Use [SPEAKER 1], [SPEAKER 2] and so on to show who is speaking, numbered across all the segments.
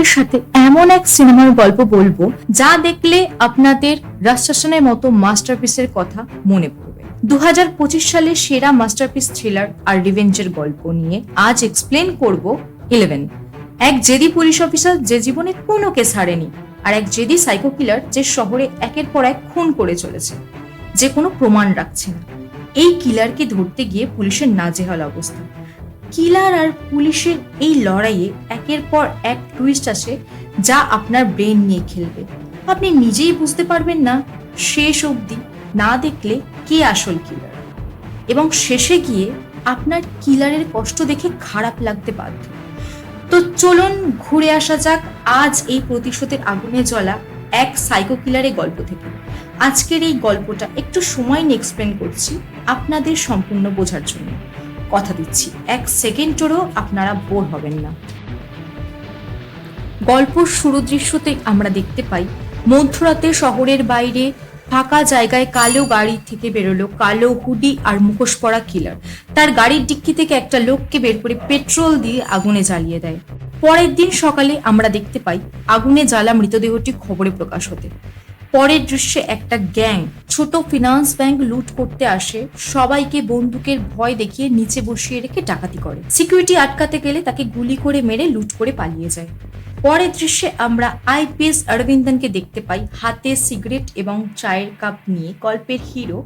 [SPEAKER 1] আপনাদের সাথে এমন এক সিনেমার গল্প বলবো যা দেখলে আপনাদের রাজশাসনের মতো মাস্টারপিসের কথা মনে পড়বে। 2025 সালে সেরা মাস্টারপিস থ্রিলার আর রিভেঞ্জের গল্প নিয়ে আজ এক্সপ্লেন করব 11। এক জেদি পুলিশ অফিসার যে জীবনে কোনো কেস হারেনি, আর এক জেদি সাইকো কিলার যে শহরে একের পর এক খুন করে চলেছে, যে কোনো প্রমাণ রাখছে না। এই কিলারকে ধরতে গিয়ে পুলিশের নাজেহাল অবস্থা। কিলার আর পুলিশের এই লড়াইয়ে একের পর এক টুইস্ট আসে যা আপনার ব্রেন নিয়ে খেলবে। আপনি নিজেই বুঝতে পারবেন না শেষ অবধি না দেখলে কে আসল কিলার, এবং শেষে গিয়ে আপনার কিলারের কষ্ট দেখে খারাপ লাগতে বাধ্য। তো চলুন ঘুরে আসা যাক আজ এই প্রতিশোধের আগুনে জ্বলা এক সাইকো কিলারের গল্প থেকে। আজকের এই গল্পটা একটু সময় নিয়ে এক্সপ্লেন করছি আপনাদের সম্পূর্ণ বোঝার জন্য। কথা দিচ্ছি 1 সেকেন্ডেরও আপনারা বোর হবেন না। গল্পর শুরু দৃশ্যতে আমরা দেখতে পাই মধ্যরাতে শহরের বাইরে ফাঁকা জায়গায় কালো গাড়ি থেকে বেরোলো কালো হুডি আর মুখোশ পরা কিলার। তার গাড়ির ডিক্কি থেকে একটা লোককে বের করে পেট্রোল দিয়ে আগুনে জ্বালিয়ে দেয়। পরের দিন সকালে আমরা দেখতে পাই আগুনে জ্বালা মৃতদেহটি খবরে প্রকাশ হতে। পরের দৃশ্যে একটা গ্যাং ছোট ফিনান্স ব্যাংক লুট করতে আসে, সবাইকে বন্দুকের ভয় দেখিয়ে নিচে বসিয়ে রেখে ডাকাতি করে। সিকিউরিটি আটকাতে গেলে তাকে গুলি করে মেরে লুট করে পালিয়ে যায়। পরের দৃশ্যে আমরা আইপিএস অরবিন্দনকে দেখতে পাই হাতে সিগারেট এবং চায়ের কাপ নিয়ে গল্পের হিরো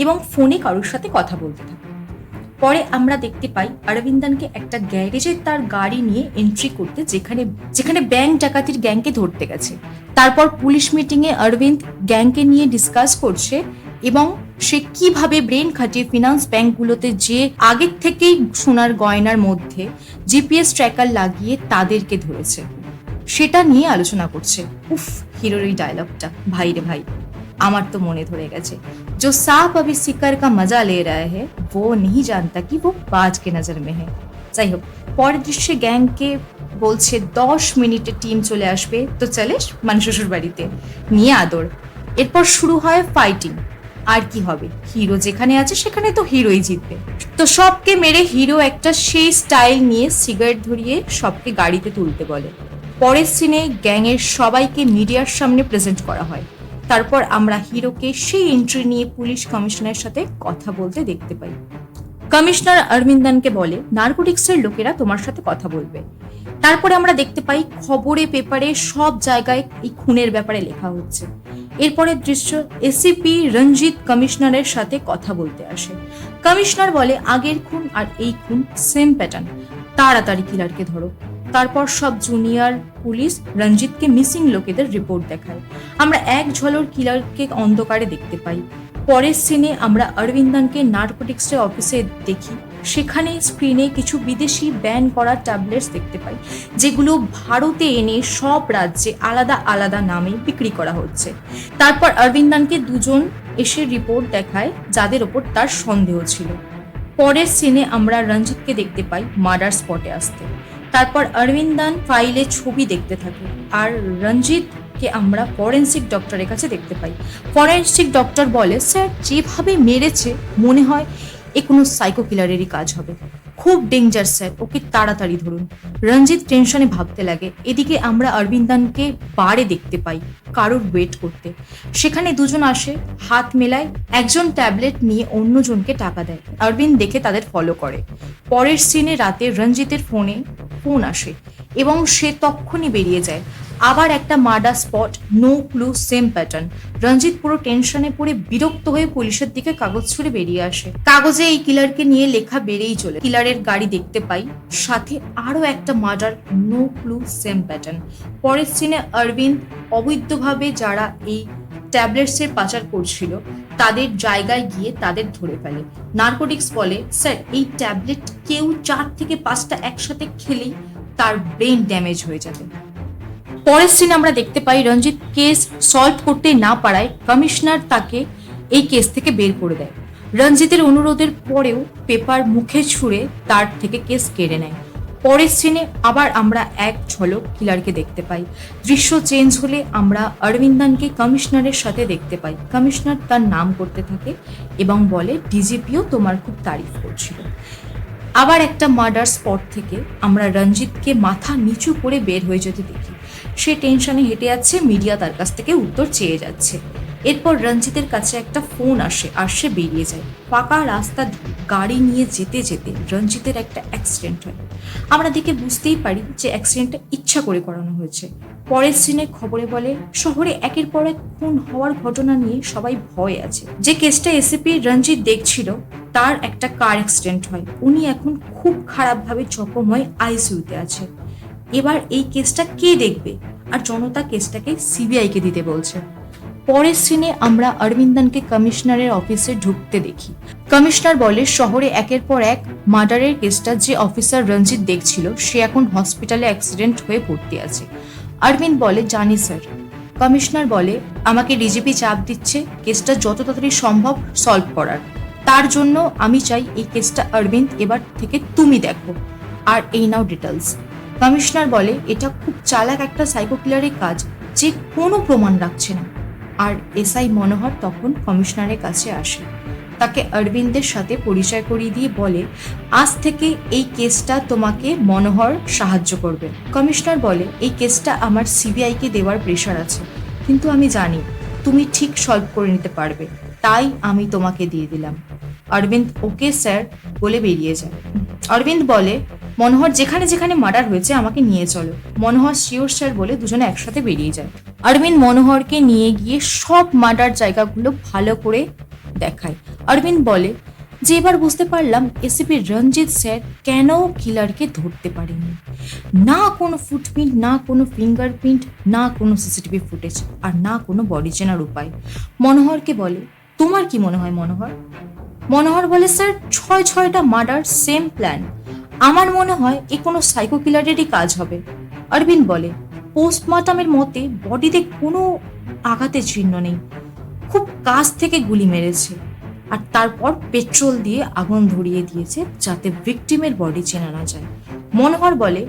[SPEAKER 1] এবং ফোনে কারোর সাথে কথা বলতে থাকে। পরে আমরা দেখতে পাই অরবিন্দনকে একটা গ্যারেজে তার গাড়ি নিয়ে এন্ট্রি করতে, যেখানে ব্যাংক ডাকাতির গ্যাংকে ধরতে গেছে। তারপর পুলিশ মিটিং এ অরবিন্দ গ্যাংকে নিয়ে ডিসকাস করছে এবং সে কিভাবে ব্রেন খাটিয়ে ফিনান্স ব্যাংকগুলোতে যে আগের থেকেই সোনার গয়নার মধ্যে জিপিএস ট্র্যাকার লাগিয়ে তাদেরকে ধরেছে সেটা নিয়ে আলোচনা করছে। উফ, হিরোর এই ডায়লগটা ভাই রে ভাই, আমার তো মনে ধরে গেছে। जो सांप अभी शिकार का मजा ले रहा है वो नहीं जानता कि वो बाज के नजर में है। যাই হোক, পরের দৃশ্যে গ্যাংকে বলছে 10 মিনিটে টিম চলে আসবে, তো চলিস মানে শ্বশুর বাড়িতে নিয়ে আদর। এরপর শুরু হয় ফাইটিং। আর কি হবে, হিরো যেখানে আছে সেখানে তো হিরোই জিতবে। তো সবকে মেরে হিরো একটা সেই স্টাইল নিয়ে সিগারেট ধরিয়ে সবকে গাড়িতে তুলতে বলে। পরের সিনে গ্যাংয়ের সবাইকে মিডিয়ার সামনে প্রেজেন্ট করা হয়। তারপর আমরা হিরোকে সেই এন্ট্রি নিয়ে পুলিশ কমিশনারের সাথে কথা বলতে দেখতে পাই। কমিশনার অরবিন্দনকে বলে নার্কোটিক্সের লোকেরা তোমার সাথে কথা বলবে। তারপরে আমরা দেখতে পাই খবরে পেপারে সব জায়গায় এই খুনের ব্যাপারে লেখা হচ্ছে। এরপরের দৃশ্য এসিপি রঞ্জিত কমিশনারের সাথে কথা বলতে আসে। কমিশনার বলে আগের খুন আর এই খুন সেম প্যাটার্ন, তাড়াতাড়ি কিলারকে ধরো। তারপর সব জুনিয়র পুলিশ রঞ্জিতকে মিসিং লোকেদের রিপোর্ট দেখায়। আমরা এক ঝলক কিলারকে অন্ধকারে দেখতে পাই। পরের সিনে আমরা অরবিন্দনকে নার্কোটিক্সের অফিসে দেখি। সেখানে স্ক্রিনে কিছু বিদেশি ব্যান করা ট্যাবলেটস দেখতে পাই, যেগুলো ভারতে এনে সব রাজ্যে আলাদা আলাদা নামে বিক্রি করা হচ্ছে। তারপর অরবিন্দনকে দুজন এসে রিপোর্ট দেখায় যাদের ওপর তার সন্দেহ ছিল। পরের সিনে আমরা রঞ্জিতকে দেখতে পাই মার্ডার স্পটে আসতে। তারপর অরবিন্দন ফাইলে ছবি দেখতে থাকে আর রঞ্জিতকে আমরা ফরেন্সিক ডক্টরের কাছে দেখতে পাই। ফরেন্সিক ডক্টর বলে স্যার যেভাবে মেরেছে মনে হয় এ কোনো সাইকো কিলারেরই কাজ হবে, খুব ডেঞ্জার স্যার, ওকে তাড়াতাড়ি ধরুন। রঞ্জিত টেনশনে ভাবতে লাগে। এদিকে আমরা অরবিন্দনকে বারে দেখতে পাই কারোর ওয়েট করতে। সেখানে দুজন আসে, হাত মেলায়, একজন ট্যাবলেট নিয়ে অন্যজনকে টাকা দেয়। অরবিন্দ দেখে তাদের ফলো করে। পরের সিনে রাতে রঞ্জিতের ফোন আসে এবং সে তক্ষুনি বেরিয়ে যায়। আবার একটা murder spot, no clue, same pattern. Ranjit পুরো টেনশনে পড়ে বিরক্ত হয়ে পুলিশের দিকে কাগজ ছুঁড়ে বেরিয়ে আসে। কাগজে এই কিলারকে নিয়ে লেখা বেড়েই চলে। কিলারের গাড়ি দেখতে পাই, সাথে আরো একটা murder, no clue, same pattern. পরের সিনে অরবিন্দ অবৈধভাবে যারা এই ট্যাবলেটসের পাচার করছিল তাদের জায়গায় গিয়ে তাদের ধরে ফেলে। নার্কোটিক্স বলে স্যার এই ট্যাবলেট কেউ 4 থেকে 5টা একসাথে খেলেই তার ব্রেন ড্যামেজ হয়ে যাবে। পরের সিনে আমরা দেখতে পাই রঞ্জিত কেস সলভ করতে না পারায় কমিশনার তাকে এই কেস থেকে বের করে দেয়। রঞ্জিতের অনুরোধের পরেও পেপার মুখে ছুঁড়ে তার থেকে কেস কেড়ে নেয়। পরের সিনে আবার আমরা এক ঝলক কিলারকে দেখতে পাই। দৃশ্য চেঞ্জ হলে আমরা অরবিন্দনকে কমিশনারের সাথে দেখতে পাই। কমিশনার তার নাম করতে থাকে এবং বলে ডিজিপিও তোমার খুব তারিফ করছিল। আবার একটা মার্ডার স্পট থেকে আমরা রঞ্জিতকে মাথা নিচু করে বের হয়ে যেতে দেখি। সে টেনশনে হেঁটে যাচ্ছে, মিডিয়া তার কাছ থেকে উত্তর চেয়ে যাচ্ছে। এরপর রঞ্জিতের কাছে একটা ফোন আসে আর সে বেরিয়ে যায়। ফাঁকা রাস্তা দিয়ে গাড়ি নিয়ে যেতে যেতে রঞ্জিতের একটা অ্যাক্সিডেন্ট হয়। আমরা দেখে বুঝতেই পারি যে অ্যাক্সিডেন্টটা ইচ্ছা করে করানো হয়েছে। পরের সিনে খবরে বলে শহরে একের পর এক খুন হওয়ার ঘটনা নিয়ে সবাই ভয় আছে। যে কেসটা এসিপি রঞ্জিত দেখছিল তার একটা কার অ্যাক্সিডেন্ট হয়, উনি এখন খুব খারাপভাবে জখম হয়ে আইসিইউতে আছে। এবার এই কেসটা কে দেখবে? আর জনতা কেসটাকে সিবিআইকে দিতে বলছে। পরের সিনে আমরা অরবিন্দনকে কমিশনারের অফিসে ঢুকতে দেখি। কমিশনার বলে শহরে একের পর এক মার্ডারের কেসটা যে অফিসার রঞ্জিত দেখছিল সে এখন হসপিটালে অ্যাক্সিডেন্ট হয়ে ভর্তি আছে। অরবিন্দ বলে জানি স্যার। কমিশনার বলে আমাকে ডিজিপি চাপ দিচ্ছে কেসটা যত তাড়াতাড়ি সম্ভব সলভ করার। তার জন্য আমি চাই এই কেসটা অরবিন্দ এবার থেকে তুমি দেখো। আর এই নাও ডিটেলস। কমিশনার বলে এটা খুব চালাক একটা সাইকো কিলারের কাজ যে কোনো প্রমাণ রাখছে না। আর এসআই মনোহর তখন কমিশনারের কাছে আসে, তাকে অরবিন্দের সাথে পরিচয় করিয়ে দিয়ে বলে আজ থেকে এই কেসটা তোমাকে মনোহর সাহায্য করবে। কমিশনার বলে এই কেসটা আমার সিবিআইকে দেওয়ার প্রেশার আছে, কিন্তু আমি জানি তুমি ঠিক সলভ করে নিতে পারবে, তাই আমি তোমাকে দিয়ে দিলাম। অরবিন্দ ওকে স্যার বলে বেরিয়ে যায়। অরবিন্দ বলে মনোহর যেখানে যেখানে মার্ডার হয়েছে আমাকে নিয়ে চলো। মনোহর শিওর স্যার বলে দুজনে একসাথে বেরিয়ে যায়। অরবিন্দ মনোহরকে নিয়ে গিয়ে সব মার্ডার জায়গাগুলো ভালো করে দেখায়। অরবিন্দ বলে যে এবার বুঝতে পারলাম এসিপি রঞ্জিত স্যার কেন কিলারকে ধরতে পারেনি। না কোনো ফুটপ্রিন্ট, না কোনো ফিঙ্গারপ্রিন্ট, না কোনো সিসিটিভি ফুটেজ, আর না কোনো বডি চেনার উপায়। মনোহরকে বলে তোমার কি মনে হয় মনোহর? মনোহর বলে স্যার 6টা মার্ডার, সেম প্ল্যান। আমার মনে হয় এ কোনো সাইকো কিলারেরই কাজ হবে। অরবিন্দ বলে পোস্টমর্টমের মতে বডিতে কোনো আঘাতের চিহ্ন নেই, খুব কাছ থেকে গুলি মেরেছে আর তারপর পেট্রোল দিয়ে আগুন ধরিয়ে দিয়েছে যাতে ভিকটিমের বডি চেনা না যায়। মনোহর বলে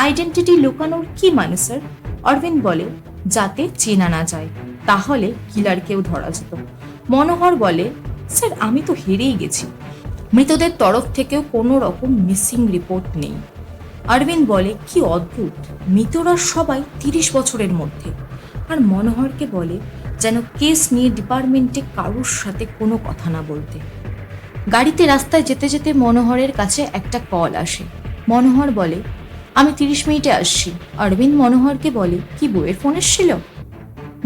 [SPEAKER 1] আইডেন্টিটি লুকানোর কি মানে স্যার? অরবিন্দ বলে যাতে চেনা না যায়, তাহলে কিলারকেও ধরা যেত। মনোহর বলে স্যার আমি তো হেরেই গেছি, মৃতদের তরফ থেকেও কোনো রকম মিসিং রিপোর্ট নেই। অরবিন্দ বলে কি অদ্ভুত, মৃতরা সবাই 30 বছরের মধ্যে। আর মনোহরকে বলে যেন কেস নিয়ে ডিপার্টমেন্টে কারোর সাথে কোনো কথা না বলতে। গাড়িতে রাস্তায় যেতে যেতে মনোহরের কাছে একটা কল আসে। মনোহর বলে আমি 30 মিনিটে আসছি। অরবিন্দ মনোহরকে বলে কি বউয়ের ফোন এসেছিল?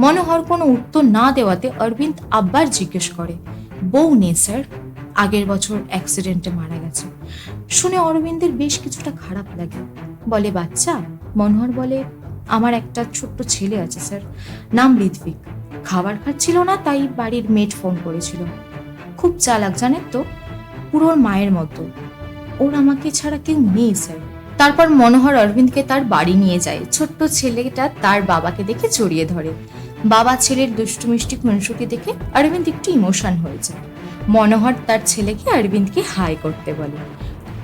[SPEAKER 1] মনোহর কোনো উত্তর না দেওয়াতে অরবিন্দ আবার জিজ্ঞেস করে বউ নেই স্যার, আগের বছর অ্যাক্সিডেন্টে মারা গেছে। শুনে অরবিন্দের বেশ কিছুটা খারাপ লাগে। বলে বাচ্চা? মনোহর বলে আমার একটা ছোট্ট ছেলে আছে স্যার, নাম ঋত্বিক। খাবার খাচ্ছিল না তাই বাড়ির মেড ফোন করেছিল। খুব চালাক জানেন তো, পুরো ওর মায়ের মতো। ওর আমাকে ছাড়া কেউ নেই স্যার। তারপর মনোহর অরবিন্দকে তার বাড়ি নিয়ে যায়। ছোট্ট ছেলেটা তার বাবাকে দেখে জড়িয়ে ধরে। বাবা ছেলের দুষ্টু মিষ্টি খুনসুটি দেখে অরবিন্দ একটু ইমোশন হয়ে যায়। মনোহর তার ছেলেকে অরবিন্দকে হাই করতে বলে।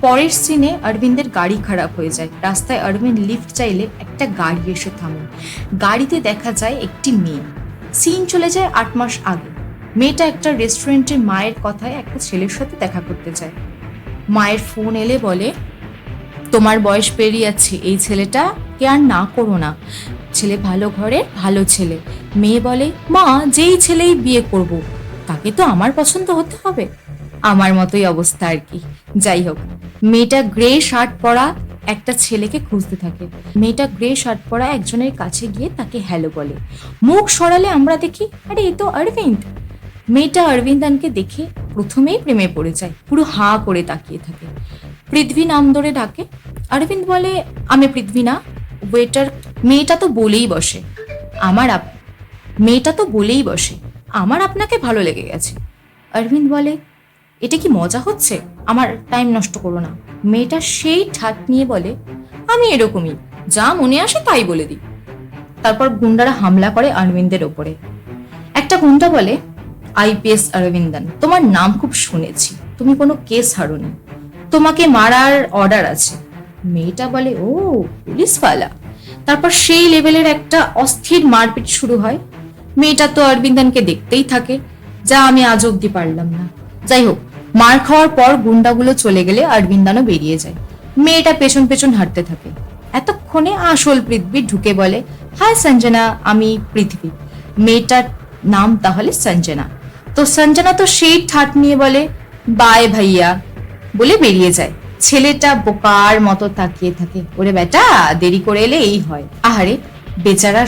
[SPEAKER 1] পরের সিনে অরবিন্দের গাড়ি খারাপ হয়ে যায়। রাস্তায় অরবিন্দ লিফট চাইলে একটা গাড়ি এসে থামে। গাড়িতে দেখা যায় একটি মেয়ে। সিন চলে যায় 8 মাস আগে। মেয়েটা একটা রেস্টুরেন্টে মায়ের কথায় একটা ছেলের সাথে দেখা করতে যায়। মায়ের ফোন এলে বলে তোমার বয়স পেরিয়ে যাচ্ছে, এই ছেলেটা কে আর না করো না, ছেলে ভালো ঘরের ভালো ছেলে। মেয়ে বলে মা যেই ছেলেই বিয়ে করব তাকে তো আমার পছন্দ হতে হবে। আমার মতোই অবস্থা আর কি। যাই হোক, মেয়েটা গ্রে শার্ট পরা একটা ছেলেকে খুঁজতে থাকে। মেয়েটা গ্রে শার্ট পরা একজনের কাছে গিয়ে তাকে হ্যালো বলে। মুখ সরালে আমরা দেখি আরে এ তো অরবিন্দ। মেয়েটা অরবিন্দনকে দেখে প্রথমেই প্রেমে পড়ে যায়, পুরো হাঁ করে তাকিয়ে থাকে। পৃথ্বী নাম ধরে ডাকে। অরবিন্দ বলে আমি পৃথ্বী না, ওয়েটার। মেয়েটা তো বলেই বসে আমার আপনাকে ভালো লেগে গেছে। অরবিন্দ বলে এটা কি মজা হচ্ছে? আমার টাইম নষ্ট করো না। মেয়েটা সেই ঠাট নিয়ে বলে আমি এরকমই, যা মনে আসে তাই বলে দিই। তারপর গুন্ডারা হামলা করে অরবিন্দের ওপরে। একটা গুন্ডা বলে আইপিএস অরবিন্দন, তোমার নাম খুব শুনেছি, তুমি কোনো কেস হারোনি, তোমাকে মারার অর্ডার আছে। মেয়েটা বলে ও পুলিশওয়ালা। তারপর সেই লেভেলের একটা অস্থির মারপিট শুরু হয়। মেয়েটা তো অরবিন্দনকে দেখতেই থাকে, যা আমি আজ অব্দি পারলাম না। যাই হোক, মার খাওয়ার পর গুন্ডাগুলো চলে গেলে অরবিন্দনও বেরিয়ে যায়। মেয়েটা পেছন পেছন হাঁটতে থাকে। এতক্ষণে আসল পৃথ্বী ঢুকে বলে, হাই সঞ্জনা, আমি পৃথিবী। মেয়েটার নাম তাহলে সঞ্জনা। তো সঞ্জনা তো সেই ঠাট নিয়ে বলে, বাই ভাইয়া বলে বেরিয়ে যায়। ছেলেটা বোকার মতো তাকিয়ে থাকে। ওরে বেটা, দেরি করে এলে এই হয়। বেচারা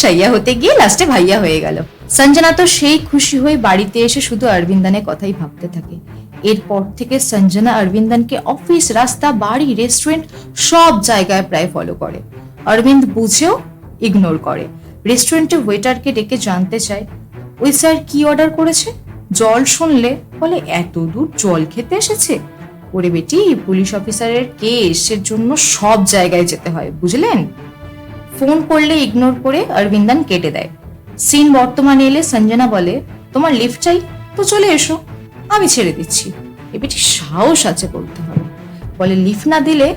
[SPEAKER 1] সাইয়া হতে গিয়ে লাস্টে ভাইয়া হয়ে গেল। সঞ্জনা তো সেই খুশি হয়ে বাড়িতে এসে শুধু অরবিন্দানের কথাই ভাবতে থাকে। এরপর থেকে সঞ্জনা অরবিন্দনকে অফিস, রাস্তা, বাড়ি, রেস্টুরেন্ট সব জায়গায় প্রায় ফলো করে। অরবিন্দ বুঝেও ইগনোর করে। রেস্টুরেন্টে ওয়েটারকে ডেকে জানতে চায়, ওই স্যার কি অর্ডার করেছে। জল শুনলে বলে, এত দূর জল খেতে এসেছে। ওরে বেটি, পুলিশ অফিসারের কেসের জন্য সব জায়গায় যেতে হয়, বুঝলেন। ফোন করলে ইগনোর করে অরবিন্দন কেটে দেয়। সিন বর্তমানে এলে সঞ্জনা বলে, তোমার লিফট চাই তো চলে এসো, আমি ছেড়ে দিচ্ছি। এ বেটি সাহস আছে বলতে হবে। বলে, লিফট না দিলে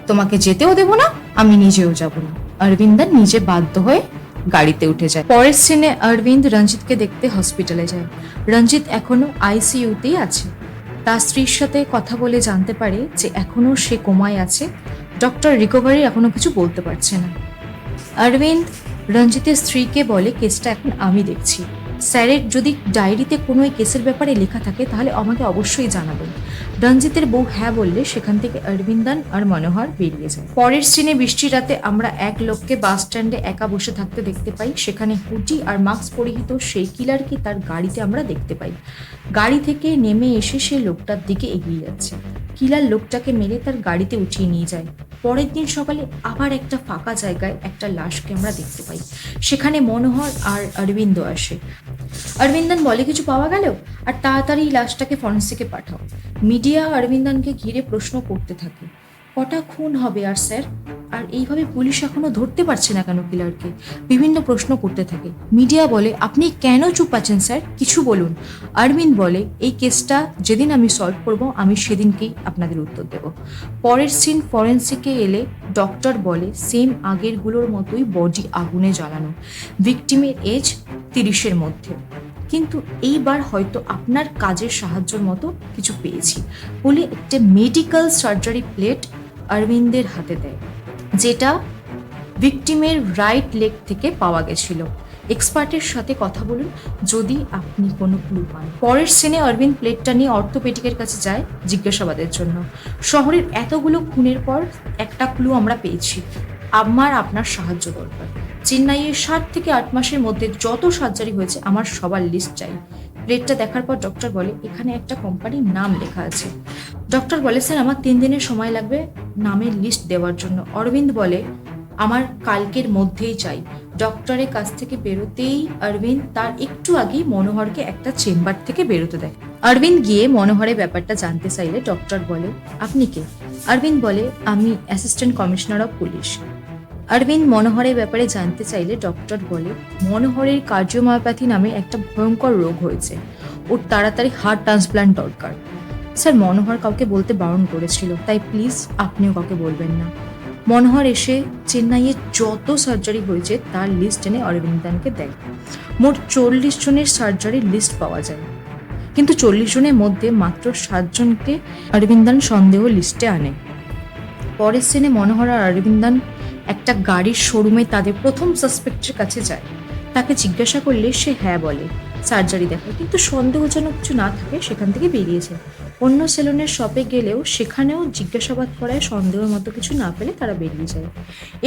[SPEAKER 1] তোমাকে যেতেও দেবো না, আমি নিজেও যাব না। অরবিন্দন নিজে বাধ্য হয়ে গাড়িতে উঠে যায়। পরের সিনে অরবিন্দ রঞ্জিতকে দেখতে হসপিটালে যায়। রঞ্জিত এখনো আইসিইউতেই আছে। তার স্ত্রীর সাথে কথা বলে জানতে পারে যে এখনো সে কোমায় আছে। ডক্টর রিকভারি এখনো কিছু বলতে পারছে না। অরবিন্দ রঞ্জিতের স্ত্রীকে বলে, কেসটা এখন আমি দেখছি। স্যারের যদি ডায়েরিতে কোনো এই কেসের ব্যাপারে লেখা থাকে তাহলে আমাকে অবশ্যই জানাবেন। রঞ্জিতের বউ হ্যাঁ বললে সেখান থেকে অরবিন্দন আর মনোহর বেরিয়ে যায়। পরের সিনে বৃষ্টির রাতে আমরা এক লোককে বাস স্ট্যান্ডে একা বসে থাকতে দেখতে পাই। সেখানে হুডি আর মাস্ক পরিহিত সেই কিলারকে তার গাড়িতে আমরা দেখতে পাই। গাড়ি থেকে নেমে এসে সে লোকটার দিকে এগিয়ে যাচ্ছে। কিলার লোকটাকে মেরে তার গাড়িতে উঠিয়ে নিয়ে যায়। পরের দিন সকালে আবার একটা ফাঁকা জায়গায় একটা লাশকে আমরা দেখতে পাই। সেখানে মনোহর আর অরবিন্দ আসে। অরবিন্দন বলে, কিছু পাওয়া গেল? আর তাড়াতাড়ি লাশটাকে ফরেন্সিকে পাঠাও। মিডিয়া অরবিন্দনকে ঘিরে প্রশ্ন করতে থাকে, কটা খুন হবে আর স্যার? আর এইভাবে পুলিশ এখনো ধরতে পারছে না কেন কিলারকে? বিভিন্ন প্রশ্ন করতে থাকে। মিডিয়া বলে, আপনি কেন চুপ আছেন স্যার, কিছু বলুন। অরবিন্দ বলে, এই কেসটা যেদিন আমি সলভ করব আমি সেদিনকেই আপনাদের উত্তর দেব। পরের সিন ফরেন্সিকে এলে ডক্টর বলে, সেম আগেরগুলোর মতোই বডি আগুনে জ্বালানো, ভিকটিমের এজ 30-এর মধ্যে, কিন্তু এইবার হয়তো আপনার কাজের সাহায্যের মতো কিছু পেয়েছি বলে একটা মেডিকেল সার্জারি প্লেট অরবিন্দের হাতে দেয়, যেটা ভিকটিমের রাইট লেগ থেকে পাওয়া গেছিল। এক্সপার্টের সাথে কথা বলুন যদি আপনি কোনো ক্লু পান। পরের সিনে অরবিন্দ প্লেটটা নিয়ে অর্থোপেডিকের কাছে যায় জিজ্ঞাসাবাদের জন্য। শহরের এতগুলো খুনের পর একটা ক্লু আমরা পেয়েছি, আমার আপনার সাহায্য দরকার। চেন্নাইয়ে 7 থেকে 8 মাসের মধ্যে যত সার্জারি হয়েছে আমার সবার লিস্ট চাই। প্লেটটা দেখার পর ডক্টর বলে, এখানে একটা কোম্পানির নাম লেখা আছে। ডক্টর বলে, স্যার আমার 3 দিনের সময় লাগবে নামের লিস্ট দেওয়ার জন্য। অরবিন্দ বলে, আমার কালকের মধ্যেই চাই। ডক্টরের কাছ থেকে বেরোতেই অরবিন্দ তার একটু আগেই মনোহরকে একটা চেম্বার থেকে বেরোতে দেয়। অরবিন্দ গিয়ে মনোহরের ব্যাপারটা জানতে চাইলে ডক্টর বলে, আপনি কে? অরবিন্দ বলে, আমি assistant commissioner of police. Arvind মনোহরের ব্যাপারে জানতে চাইলে ডক্টর বলে, মনোহরের কার্ডিওমায়োপ্যাথি নামে একটা ভয়ঙ্কর রোগ হয়েছে, ওর তাড়াতাড়ি হার্ট ট্রান্সপ্লান্ট দরকার। স্যার মনোহর কাউকে বলতে বারণ করেছিল, তাই প্লিজ আপনিও কাউকে বলবেন না। মনোহর এসে চেন্নাইয়ে যত সার্জারি হয়েছে তার লিস্ট এনে অরবিন্দনকে দেয়। মোট 40 জনের সার্জারির লিস্ট পাওয়া যায়, কিন্তু 40 জনের মধ্যে মাত্র 7 জনকে অরবিন্দন সন্দেহ লিস্টে আনে। পরের সিনে মনোহর আর অরবিন্দন একটা গাড়ির শোরুমে তাদের প্রথম সাসপেক্টের কাছে যায়। তাকে জিজ্ঞাসা করলে সে হ্যাঁ বলে, সার্জারি দেখায়, কিন্তু সন্দেহজনক কিছু না থাকে সেখান থেকে বেরিয়েছে। অন্য সেলুনের শপে গেলেও সেখানেও জিজ্ঞাসাবাদ করায় সন্দেহের মতো কিছু না পেলে তারা বেরিয়ে যায়।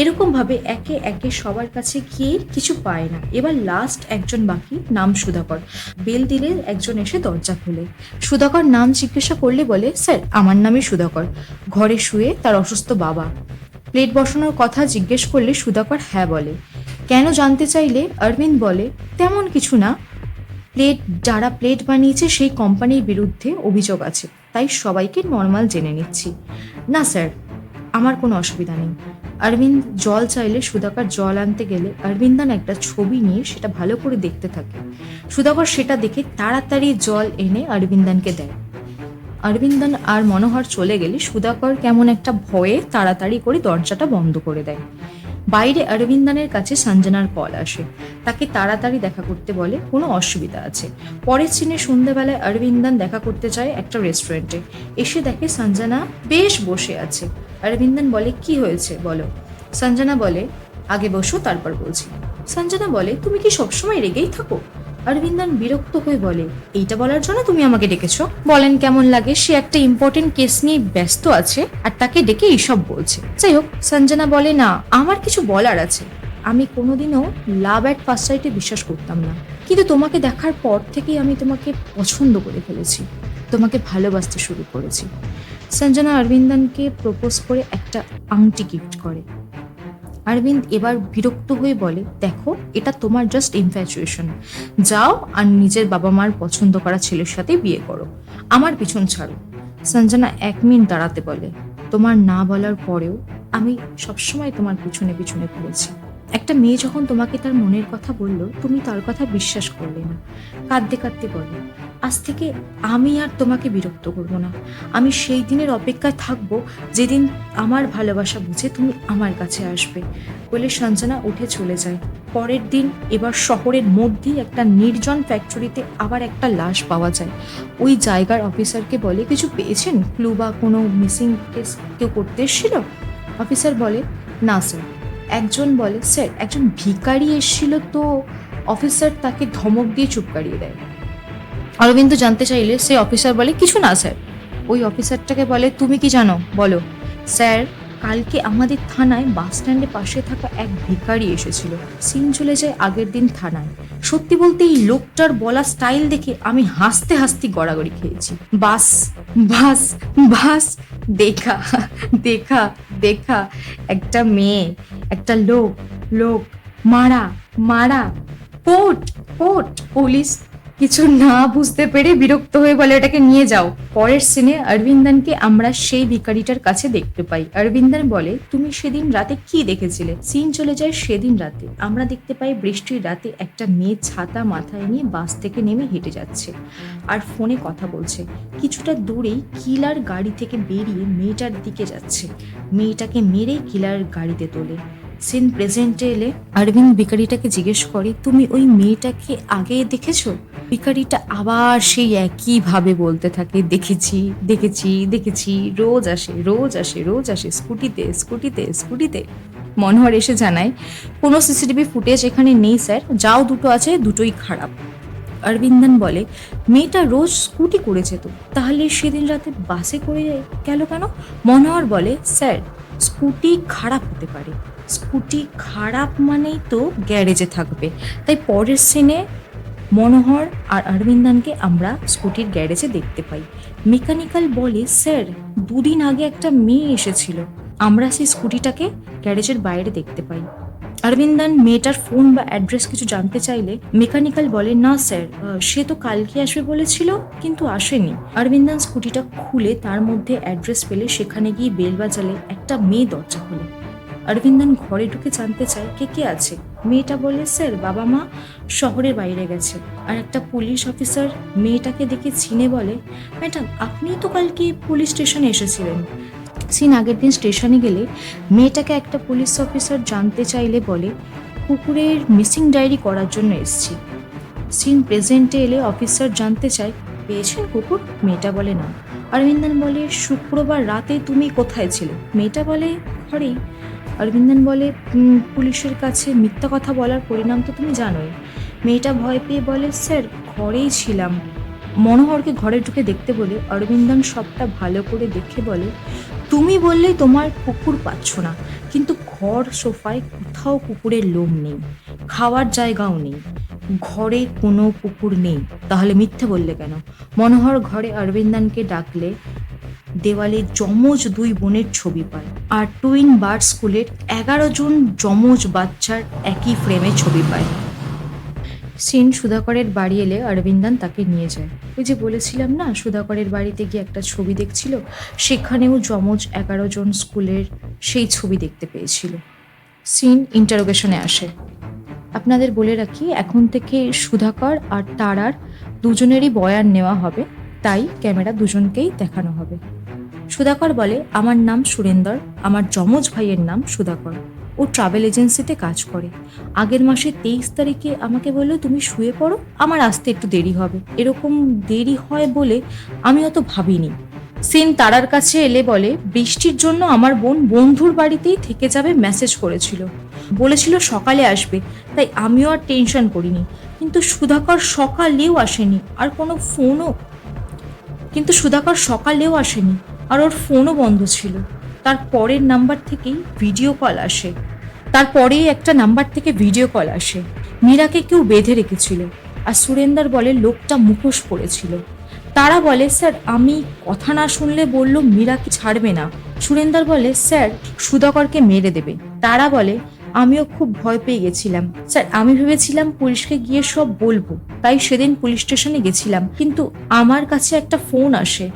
[SPEAKER 1] এরকমভাবে একে একে সবার কাছে গিয়ে কিছু পায় না। এবার লাস্ট একজন বাকি, নাম সুধাকর। বেল দিলে একজন এসে দরজা খোলে। সুধাকর নাম জিজ্ঞাসা করলে বলে, স্যার আমার নামই সুধাকর, ঘরে শুয়ে তার অসুস্থ বাবা। প্লেট বসানোর কথা জিজ্ঞেস করলে সুধাকর হ্যাঁ বলে। কেন জানতে চাইলে অরবিন্দ বলে, তেমন কিছু না, যারা প্লেট বানিয়েছে সেই কোম্পানির বিরুদ্ধে অভিযোগ আছে, তাই সবাইকে নর্মাল জেনে নিচ্ছি। না স্যার, আমার কোনো অসুবিধা নেই। অরবিন্দ জল চাইলে সুধাকর জল আনতে গেলে অরবিন্দন একটা ছবি নিয়ে সেটা ভালো করে দেখতে থাকে। সুধাকর সেটা দেখে তাড়াতাড়ি জল এনে অরবিন্দনকে দেয়। অরবিন্দন আর মনোহর চলে গেলে সুধাকর কেমন একটা ভয়ে তাড়াতাড়ি করে দরজাটা বন্ধ করে দেয়। বাইরে অরবিন্দানের কাছে সঞ্জনার কল আসে, তাকে তাড়াতাড়ি দেখা করতে বলে, কোনো অসুবিধা আছে। পরের সিনে সন্ধ্যাবেলায় অরবিন্দান দেখা করতে চায় একটা রেস্টুরেন্টে। এসে দেখে সঞ্জনা বেশ বসে আছে। অরবিন্দান বলে, কি হয়েছে বলো। সঞ্জনা বলে, আগে বসো তারপর বলছি। সঞ্জনা বলে, তুমি কি সবসময় রেগেই থাকো? অরবিন্দান বিরক্ত হয়ে বলে, এইটা বলার জন্য তুমি আমাকে ডেকেছো? বলেন কেমন লাগে, সে একটা ইম্পর্টেন্ট কেস নিয়ে ব্যস্ত আছে আর তাকে ডেকে এইসব বলছে। যাই হোক, সঞ্জনা বলে, না আমার কিছু বলার আছে। আমি কোনোদিনও লাভ অ্যাট ফার্স্ট সাইটে বিশ্বাস করতাম না, কিন্তু তোমাকে দেখার পর থেকেই আমি তোমাকে পছন্দ করে ফেলেছি, তোমাকে ভালোবাসতে শুরু করেছি। সঞ্জনা অরবিন্দানকে প্রপোজ করে একটা আংটি গিফট করে। অরবিন্দ এবার বিরক্ত হয়ে বলে, দেখো এটা তোমার জাস্ট ইনফ্যাচুয়েশন, যাও আর নিজের বাবা মার পছন্দ করা ছেলের সাথে বিয়ে করো, আমার পিছন ছাড়ো। সঞ্জনা 1 মিনিট দাঁড়াতে বলে, তোমার না বলার পরেও আমি সবসময় তোমার পিছনে পিছনে ঘুরেছি। একটা মেয়ে যখন তোমাকে তার মনের কথা বললো, তুমি তার কথা বিশ্বাস করলে না। কাঁদতে কাঁদতে বলে, আজ থেকে আমি আর তোমাকে বিরক্ত করব না, আমি সেই দিনের অপেক্ষায় থাকবো যেদিন আমার ভালোবাসা বুঝে তুমি আমার কাছে আসবে। বলে সঞ্জনা উঠে চলে যায়। পরের দিন এবার শহরের মধ্যেই একটা নির্জন ফ্যাক্টরিতে আবার একটা লাশ পাওয়া যায়। ওই জায়গার অফিসারকে বলে, কিছু পেয়েছেন, ক্লু বা কোনো মিসিং কেস কেউ করতে এসেছিল? অফিসার বলে, না স্যার। একজন বলে, স্যার একজন ভিখারি এসেছিল তো। অফিসার তাকে ধমক দিয়ে চুপ করিয়ে দেয়। অরবিন্দ জানতে চাইলে সে অফিসার বলে, কিছু না স্যার। ওই অফিসারটাকে বলে, তুমি কি জানো বলো। স্যার, কালকে আমাদের থানায় বাস স্ট্যান্ডের পাশে থাকা এক ভিখারি এসেছিল। সিন চলে যায় আগের দিন থানায়। সত্যি বলতে এই লোকটার বলা স্টাইল দেখে আমি হাসতে হাসতে গড়াগড়ি খেয়েছি। বাস বাস বাস, দেখা দেখা দেখা, একটা মেয়ে, একটা লোক, লোক, মারা মারা, কোর্ট কোর্ট, পুলিশ। কিছু না বুঝতে পেরে বিরক্ত হয়ে বলে, এটাকে নিয়ে যাও। পরের সিনে অরবিন্দানকে আমরা সেই ভিখারিটার কাছে দেখতে পাই। অরবিন্দান বলে, তুমি সেদিন রাতে কি দেখেছিলে? সিন চলে যায় সেদিন রাতে। আমরা দেখতে পাই বৃষ্টির রাতে একটা মেয়ে ছাতা মাথায় নিয়ে বাস থেকে নেমে হেঁটে যাচ্ছে আর ফোনে কথা বলছে। কিছুটা দূরেই কিলার গাড়ি থেকে বেরিয়ে মেয়েটার দিকে যাচ্ছে। মেয়েটাকে মেরে কিলার গাড়িতে তোলে। সিন প্রেজেন্টে এলে অরবিন্দ ভিখারিটাকে জিজ্ঞেস করে, তুমি ওই মেয়েটাকে আগে দেখেছো? ভিখারিটা আবার সেই একইভাবে বলতে থাকে, দেখেছি দেখেছি দেখেছি, রোজ আসে রোজ আসে রোজ আসে, স্কুটিতে স্কুটিতে স্কুটিতে। মনোহর এসে জানায়, কোনো সিসিটিভি ফুটেজ এখানে নেই স্যার, যাও দুটো আছে দুটোই খারাপ। অরবিন্দন বলে, মেয়েটা রোজ স্কুটি করেছে তো, তাহলে সেদিন রাতে বাসে করে গেল কেন? মনোহর বলে, স্যার স্কুটি খারাপ হতে পারে, স্কুটি খারাপ মানেই তো গ্যারেজে থাকবে। তাই পরের সিনে মনোহর আর অরবিন্দানকে আমরা স্কুটির গ্যারেজে দেখতে পাই। মেকানিক্যাল বলে, স্যার 2 দিন আগে একটা মেয়ে এসেছিল। আমরা সেই স্কুটিটাকে গ্যারেজের বাইরে দেখতে পাই। অরবিন্দান মেয়েটার ফোন বা অ্যাড্রেস কিছু জানতে চাইলে মেকানিক্যাল বলে, না স্যার, সে তো কালকে আসবে বলেছিল কিন্তু আসেনি। অরবিন্দান স্কুটিটা খুলে তার মধ্যে অ্যাড্রেস পেলে সেখানে গিয়ে বেল বাজালে একটা মেয়ে দরজা খোলে। অরবিন্দান ঘরে ঢুকে জানতে চায় কে কে আছে। মেয়েটা বলে, স্যার বাবা মা শহরের বাইরে গেছে। আর একটা পুলিশ অফিসার মেয়েটাকে দেখে চিনে বলে, ম্যাডাম আপনি তো কালকে পুলিশ স্টেশনে এসেছিলেন। সিন আগের দিন স্টেশনে গেলে মেয়েটাকে একটা পুলিশ অফিসার জানতে চাইলে বলে, কুকুরের মিসিং ডায়েরি করার জন্য এসেছি। সিন প্রেজেন্টে এলে অফিসার জানতে চায়, পেয়েছেন কুকুর? মেয়েটা বলে না। অরবিন্দন বলে, শুক্রবার রাতে তুমি কোথায় ছিলে? মেয়েটা বলে, ঘরেই। অরবিন্দন বলে, পুলিশের কাছে মিথ্যা কথা বলার পরিণাম তো তুমি জানোই। মেয়েটা ভয় পেয়ে বলে, স্যার ঘরেই ছিলাম। মনোহরকে ঘরে ঢুকে দেখতে বলে অরবিন্দন সবটা ভালো করে দেখে বলে, তুমি বললে তোমার কুকুর পাচ্ছ না, কিন্তু ঘর সোফায় কোথাও কুকুরের লোম নেই, খাওয়ার জায়গাও নেই, ঘরে কোনো কুকুর নেই, তাহলে মিথ্যে বললে কেন? মনোহর ঘরে অরবিন্দনকে ডাকলে দেওয়ালে যমজ 2 বোনের ছবি পায় আর টুইন বার্ড স্কুলের 11 জন যমজ বাচ্চার একই ফ্রেমে ছবি পায়। সিন সুধাকরের বাড়ি এলে অরবিন্দন তাকে নিয়ে যায়। ওই যে বলেছিলাম না, সুধাকরের বাড়িতে গিয়ে একটা ছবি দেখছিল, সেখানেও যমজ 11 জন স্কুলের সেই ছবি দেখতে পেয়েছিল। সিন ইন্টারোগেশনে আসে। আপনাদের বলে রাখি, এখন থেকে সুধাকর আর তারার দুজনেরই বয়ান নেওয়া হবে, তাই ক্যামেরা দুজনকেই দেখানো হবে। সুধাকর বলে, আমার নাম সুরেন্দর, আমার যমজ ভাইয়ের নাম সুধাকর। ও ট্রাভেল এজেন্সিতে কাজ করে। আগের মাসে 23 তারিখে আমাকে বললো তুমি শুয়ে পড়ো, আমার আসতে একটু দেরি হবে। এরকম দেরি হয় বলে আমি অত ভাবিনি। সিন তারার কাছে এলে বলে বৃষ্টির জন্য আমার বোন বন্ধুর বাড়িতেই থেকে যাবে মেসেজ করেছিল, বলেছিল সকালে আসবে, তাই আমিও আর টেনশন করিনি। কিন্তু সুধাকর সকালেও আসেনি আর কোনো ফোনও কিন্তু সুধাকর সকালেও আসেনি আর ওর ফোনও বন্ধ ছিল। তার পরের নাম্বার থেকেই ভিডিও কল আসে তারপরেই একটা নাম্বার থেকে ভিডিও কল আসে। মীরাকে কেউ বেঁধে রেখেছিল আর সুরেন্দার বলে লোকটা মুখোশ পড়েছিল। তারা বলে স্যার আমি কথা না শুনলে বললো মীরাকে ছাড়বে না। সুরেন্দার বলে স্যার সুধাকরকে মেরে দেবে। তারা বলে আমিও খুব ভয় পেয়ে গেছিলাম স্যার, আমি ভেবেছিলাম পুলিশকে গিয়ে সব বলবো, তাই সেদিন পুলিশ স্টেশনে গেছিলাম। কিন্তু আমার কাছে একটা ফোন আসে,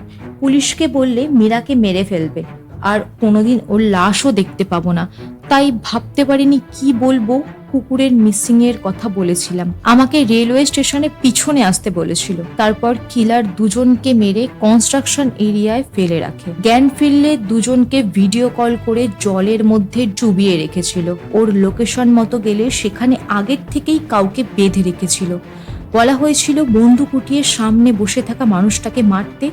[SPEAKER 1] পুলিশকে বললে মীরাকে মেরে ফেলবে আর কোনোদিন ওর লাশও দেখতে পাবো না। তাই ভাবতে পারিনি কি বলবো। কুকুরের মিসিং এর কথা বলেছিলাম, আমাকে রেলওয়ে স্টেশনে পিছনে আসতে বলেছিল। তারপর কিলার দুজনকে মেরে কনস্ট্রাকশন এরিয়ায় ফেলে রাখে। জ্ঞান ফিরলে দুজনকে ভিডিও কল করে জলের মধ্যে ডুবিয়ে রেখেছিল। ওর লোকেশন মতো গেলে সেখানে আগের থেকেই কাউকে বেঁধে রেখেছিল। বলা হয়েছিল বন্দুক উঠিয়ে সামনে বসে থাকা মানুষটাকে মারতে,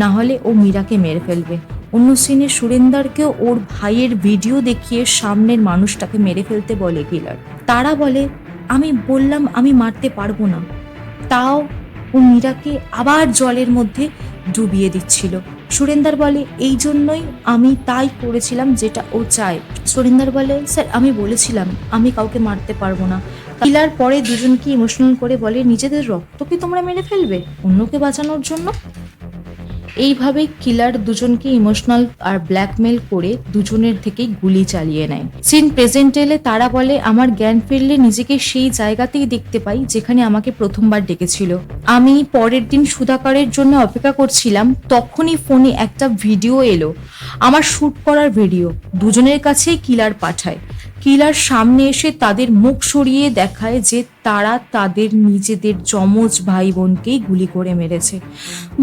[SPEAKER 1] না হলে ও মীরাকে মেরে ফেলবে। অন্য সিনে সুরেন্দারকেও ওর ভাইয়ের ভিডিও দেখিয়ে সামনের মানুষটাকে মেরে ফেলতে বলে কিলার। তারা বলে আমি বললাম আমি মারতে পারবো না, তাও ও মীরাকে আবার জলের মধ্যে ডুবিয়ে দিচ্ছিল। সুরেন্দার বলে এই জন্যই আমি তাই করেছিলাম যেটা ও চায়। সুরেন্দার বলে স্যার আমি বলেছিলাম আমি কাউকে মারতে পারবো না। কিলার পরে দুজনকে ইমোশনাল করে বলে নিজেদের রক্তকে তোমরা মেরে ফেলবে অন্যকে বাঁচানোর জন্য। এইভাবে কিলার দুজনকে ইমোশনাল আর ব্ল্যাকমেল করে দুজনের থেকেই গুলি চালিয়ে নেয়। সিন প্রেজেন্ট এলে তারা বলে আমার জ্ঞান ফিরলে নিজেকে সেই জায়গাতেই দেখতে পাই যেখানে আমাকে প্রথমবার ডেকেছিল। আমি পরের দিন সুধাকরের জন্য অপেক্ষা করছিলাম, তখনই ফোনে একটা ভিডিও এলো, আমার শুট করার ভিডিও। দুজনের কাছেই কিলার পাঠায়। কিলার সামনে এসে তাদের মুখ সরিয়ে দেখায় যে তারা তাদের নিজেদের যমজ ভাই বোনকেই গুলি করে মেরেছে।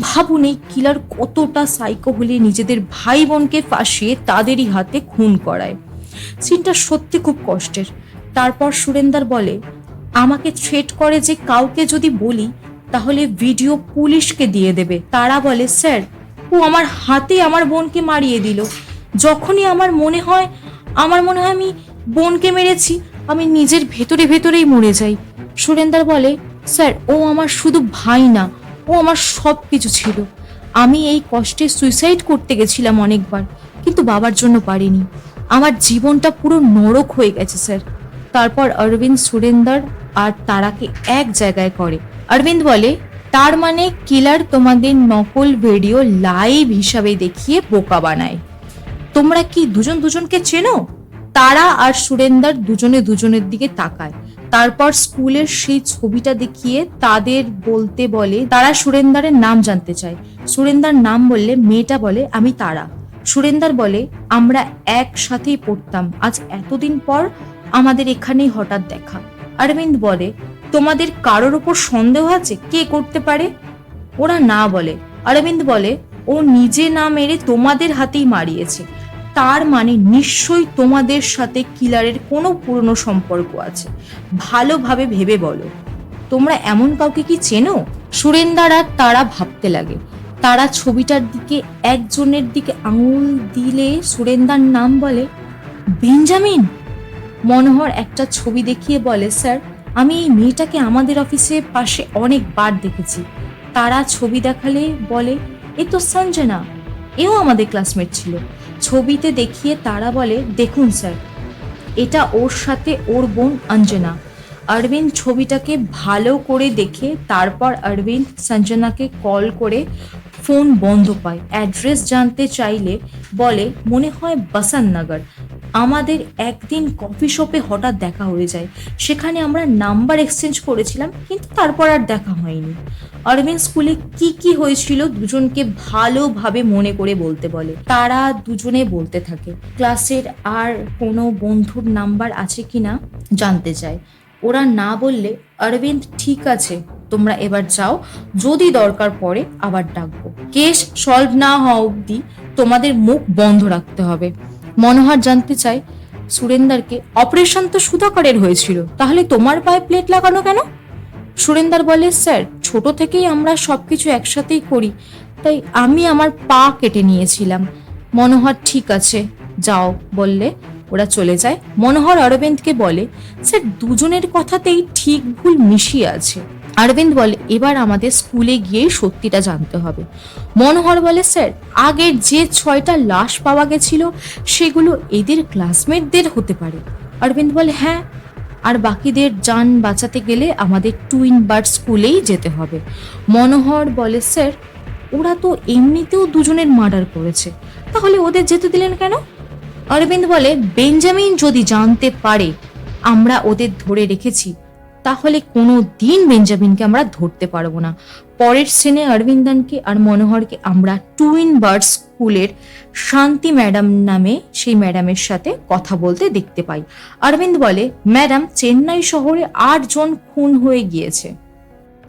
[SPEAKER 1] ভাবুন এই কিলার কতটা সাইকো হলে নিজেদের ভাই বোনকে ফাঁসিয়ে তাদেরই হাতে খুন করায়। সিনটা সত্যি খুব কষ্টের। তারপর সুরেন্দার বলে আমাকে থ্রেট করে যে কাউকে যদি বলি তাহলে ভিডিও পুলিশকে দিয়ে দেবে। তারা বলে স্যার ও আমার হাতে আমার বোনকে মারিয়ে দিল। যখনই আমার মনে হয় আমি বোনকে মেরেছি, আমি নিজের ভেতরে ভেতরেই মরে যাই। সুরেন্দার বলে স্যার ও আমার শুধু ভাই না, ও আমার সব কিছু ছিল। আমি এই কষ্টে সুইসাইড করতে গেছিলাম অনেকবার, কিন্তু বাবার জন্য পারিনি। আমার জীবনটা পুরো নরক হয়ে গেছে স্যার। তারপর অরবিন্দ সুরেন্দার আর তারাকে এক জায়গায় করে। অরবিন্দ বলে তার মানে কিলার তোমাদের নকল ভিডিও লাইভ হিসাবে দেখিয়ে বোকা বানায়। তোমরা কি দুজন দুজনকে চেনো? তারা আর সুরেন্দার দুজনে দুজনের দিকে তাকায়। তারপর স্কুলের সেই ছবিটা দেখিয়ে তাদের বলতে বলে। তারা সুরেন্দারের নাম জানতে চায়। সুরেন্দার নাম বললে মেয়েটা বলে আমি তারা। সুরেন্দার বলে আমরা একসাথেই পড়তাম, আজ এতদিন পর আমাদের এখানেই হঠাৎ দেখা। অরবিন্দ বলে তোমাদের কারোর উপর সন্দেহ আছে, কে করতে পারে? ওরা না বলে। অরবিন্দ বলে ও নিজে না মেরে তোমাদের হাতেই মারিয়েছে, তার মানে নিশ্চয়ই তোমাদের সাথে কিলারের কোনো পুরনো সম্পর্ক আছে। ভালোভাবে ভেবে বলো, তোমরা এমন কাউকে কি চেনো? সুরেন্দার আর তারা ভাবতে লাগে। তারা ছবিটার দিকে একজনের দিকে আঙুল দিলে সুরেন্দার নাম বলে বেঞ্জামিন। মনোহর একটা ছবি দেখিয়ে বলে স্যার আমি এই মেয়েটাকে আমাদের অফিসের পাশে অনেকবার দেখেছি। তারা ছবি দেখালে বলে এ তো সঞ্জনা, এও আমাদের ক্লাসমেট ছিল। ছবিতে দেখিয়ে তারা বলে দেখুন স্যার এটা ওর সাথে ওর বোন অঞ্জনা। অরবিন্দ ছবিটাকে ভালো করে দেখে তারপর অরবিন্দ সঞ্জনাকে কল করে ফোন বন্ধ পায়। অ্যাড্রেস জানতে চাইলে বলে মনে হয় বসন্তনগর। আমাদের একদিন কফি শপে হঠাৎ দেখা হয়ে যায়, সেখানে আমরা নাম্বার এক্সচেঞ্জ করেছিলাম, কিন্তু তারপর আর দেখা হয়নি। অরবিন্দ স্কুলে কি কি হয়েছিল দুজনকে ভালোভাবে মনে করে বলতে বলে। তারা দুজনে বলতে থাকে। ক্লাসের আর কোনো বন্ধুর নাম্বার আছে কিনা জানতে চায়। ওরা না বললে অরবিন্দ ঠিক আছে তোমরা এবার যাও, যদি দরকার পড়ে আবার ডাকবো। কেস সলভ না হওয়া অবধি তোমাদের মুখ বন্ধ রাখতে হবে। মনোহর জানতে চায় সুরেন্দারকে, অপারেশন তো সুধাকরের হয়েছিল, তাহলে তোমার পায়ে প্লেট লাগানো কেন? সুরেন্দার বলে, স্যার ছোট থেকেই আমরা সবকিছু একসাথেই করি, তাই আমি আমার পা কেটে নিয়েছিলাম। মনোহর ঠিক আছে যাও বললে ওরা চলে যায়। মনোহর অরবিন্দকে বলে, স্যার দুজনের কথাতেই ঠিক ভুল মিশিয়ে আছে। অরবিন্দ বলে, এবার আমাদের স্কুলে গিয়ে সত্যিটা জানতে হবে। মনোহর বলে, স্যার আগের যে 6টা লাশ পাওয়া গেছিল সেগুলো এদের ক্লাসমেটদের হতে পারে। অরবিন্দ বলে, হ্যাঁ, আর বাকিদের যান বাঁচাতে গেলে আমাদের টুইন বার্ড স্কুলেই যেতে হবে। মনোহর বলে, স্যার ওরা তো এমনিতেও দুজনের মার্ডার করেছে, তাহলে ওদের যেতে দিলেন কেন? অরবিন্দ বলে, বেঞ্জামিন যদি জানতে পারে আমরা ওদের ধরে রেখেছি, তাহলে কোনো দিন বেঞ্জামিনকে আমরা ধরতে পারবো না। পরের সিনে অরবিন্দনকে আর মনোহরকে আমরা টুইন বার্ড স্কুলের শান্তি ম্যাডাম নামে সেই ম্যাডামের সাথে কথা বলতে দেখতে পাই। অরবিন্দ বলে, ম্যাডাম চেন্নাই শহরে 8 জন খুন হয়ে গিয়েছে,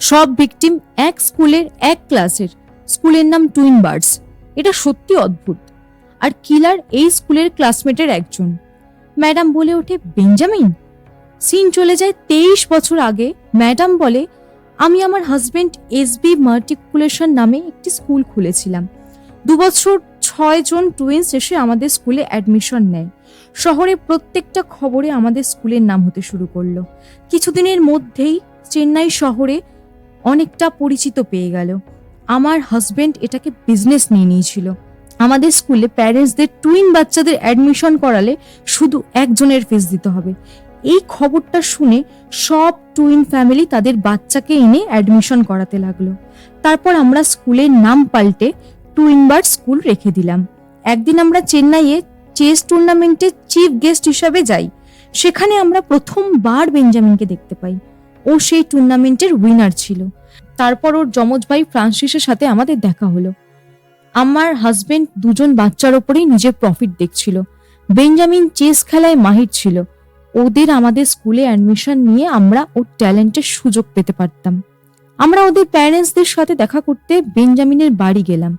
[SPEAKER 1] সব ভিকটিম এক স্কুলের এক ক্লাসের। স্কুলের নাম টুইন বার্ডস, এটা সত্যি অদ্ভুত। আর কিলার এই স্কুলের ক্লাসমেটের একজন। ম্যাডাম বলে ওঠে, বেঞ্জামিন? সিন চলে যায় 23 বছর আগে। ম্যাডাম বলে, আমি আমার হাজবেন্ড SB মার্টিকুলেশন নামে একটি স্কুল খুলেছিলাম। 2 বছর 6 জন টুইন্স এসে আমাদের স্কুলে অ্যাডমিশন নেয়। শহরে প্রত্যেকটা খবরে আমাদের স্কুলের নাম হতে শুরু করলো। কিছুদিনের মধ্যেই চেন্নাই শহরে অনেকটা পরিচিত পেয়ে গেল। আমার হাজবেন্ড এটাকে বিজনেস নিয়ে নিয়েছিল। আমাদের স্কুলে প্যারেন্টসদের টুইন বাচ্চাদের অ্যাডমিশন করালে শুধু একজনের ফিস দিতে হবে। এই খবরটা শুনে সব টুইন ফ্যামিলি তাদের বাচ্চাকে এনে অ্যাডমিশন করাতে লাগলো। তারপর আমরা স্কুলের নাম পাল্টে টুইন বার্ড স্কুল রেখে দিলাম। একদিন আমরা চেন্নাইয়ে চেস টুর্নামেন্টে চিফ গেস্ট হিসাবে যাই। সেখানে আমরা প্রথমবার বেঞ্জামিনকে দেখতে পাই। ও সেই টুর্নামেন্টের উইনার ছিল। তারপর ওর যমজ ভাই ফ্রান্সিসের সাথে আমাদের দেখা হলো। আমার হাজবেন্ড দুজন বাচ্চার ওপরেই নিজের প্রফিট দেখছিল। বেঞ্জামিন চেস খেলায় মাহির ছিল। ওদের আমাদের স্কুলে অ্যাডমিশন নিয়ে আমরা ওর ট্যালেন্টের সুযোগ পেতে পারতাম। আমরা ওদের প্যারেন্টসদের সাথে দেখা করতে বেঞ্জামিনের বাড়ি গেলাম।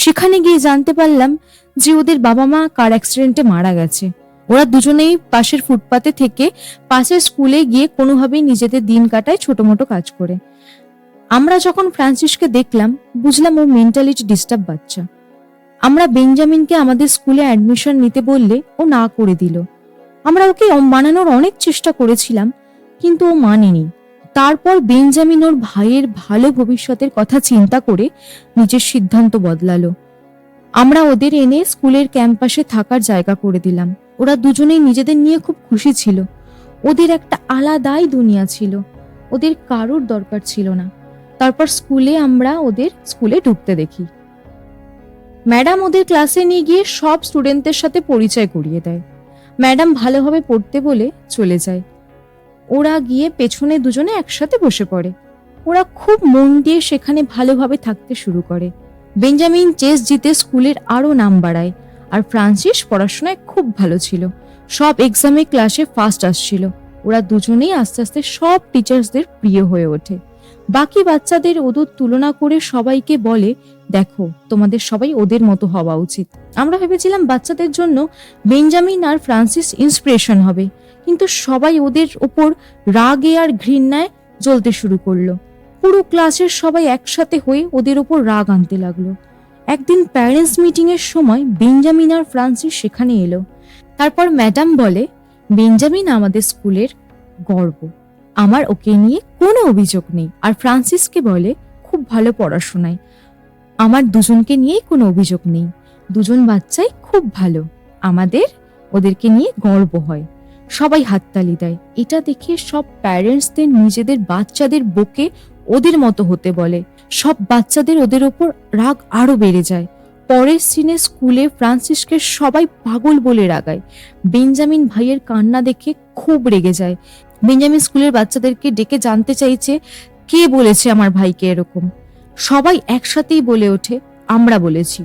[SPEAKER 1] সেখানে গিয়ে জানতে পারলাম যে ওদের বাবা মা কার অ্যাক্সিডেন্টে মারা গেছে। ওরা দুজনেই পাশের ফুটপাতে থেকে পাশের স্কুলে গিয়ে কোনোভাবেই নিজেদের দিন কাটায় ছোট মোটো কাজ করে। আমরা যখন ফ্রান্সিসকে দেখলাম বুঝলাম ও মেন্টালিটি ডিস্টার্ব বাচ্চা। আমরা বেঞ্জামিনকে আমাদের স্কুলে অ্যাডমিশন নিতে বললে ও না করে দিল। আমরা ওকে মানানোর অনেক চেষ্টা করেছিলাম, কিন্তু ও মানেনি। তারপর বেঞ্জামিন ওর ভাইয়ের ভালো ভবিষ্যতের কথা চিন্তা করে নিজের সিদ্ধান্ত বদলালো। আমরা ওদের এনে স্কুলের ক্যাম্পাসে থাকার জায়গা করে দিলাম। ওরা দুজনেই নিজেদের নিয়ে খুব খুশি ছিল। ওদের একটা আলাদাই দুনিয়া ছিল, ওদের কারোর দরকার ছিল না। তারপর আমরা ওদের স্কুলে ঢুকতে দেখি। ম্যাডাম ওদের ক্লাসে নিয়ে গিয়ে সব স্টুডেন্টদের সাথে পরিচয় করিয়ে দেয়। ম্যাডাম ভালোভাবে পড়তে বলে চলে যায়। ওরা গিয়ে পেছনে দুজনে একসাথে বসে পড়ে। ওরা খুব মন দিয়ে সেখানে ভালোভাবে থাকতে শুরু করে। বেঞ্জামিন চেস জিতে স্কুলের আরো নাম বাড়ায়, আর ফ্রান্সিস পড়াশোনায় খুব ভালো ছিল। সব এক্সামে ক্লাসে ফার্স্ট আসছিল। ওরা দুজনেই আস্তে আস্তে সব টিচার্সদের প্রিয় হয়ে ওঠে। বাকি বাচ্চাদের ওদের তুলনা করে সবাইকে বলে, দেখো তোমাদের সবাই ওদের মতো হওয়া উচিত। আমরা ভেবেছিলাম বাচ্চাদের জন্য বেঞ্জামিন আর ফ্রান্সিস ইন্সপিরেশন হবে, কিন্তু সবাই ওদের ওপর রাগে আর ঘৃণায় জ্বলতে শুরু করলো। পুরো ক্লাসের সবাই একসাথে হয়ে ওদের ওপর রাগ আনতে লাগলো। একদিন প্যারেন্টস মিটিং এর সময় বেঞ্জামিন আর ফ্রান্সিস সেখানে এলো। তারপর ম্যাডাম বলে, বেঞ্জামিন আমাদের স্কুলের গর্ব, আমার ওকে নিয়ে কোনো অভিযোগ নেই। আর ফ্রান্সিসকে বলে, খুব ভালো পড়াশোনায়, আমার দুজনকে নিয়েই কোনো অভিযোগ নেই। দুজন বাচ্চাই খুব ভালো, আমাদের ওদেরকে নিয়ে গর্ব হয়। সবাই হাততালি দেয়। এটা দেখে সব প্যারেন্টসদের নিজেদের বাচ্চাদের বকে ওদের মতো হতে বলে। সব বাচ্চাদের ওদের ওপর রাগ আরো বেড়ে যায়। পরের সিনে স্কুলে ফ্রান্সিসকে সবাই পাগল বলে রাগায়। বেঞ্জামিন ভাইয়ের কান্না দেখে খুব রেগে যায়। বেঞ্জামিন স্কুলের বাচ্চাদেরকে ডেকে জানতে চাইছে, কে বলেছে আমার ভাইকে এরকম। সবাই একসাথেই বলে ওঠে, আমরা বলেছি।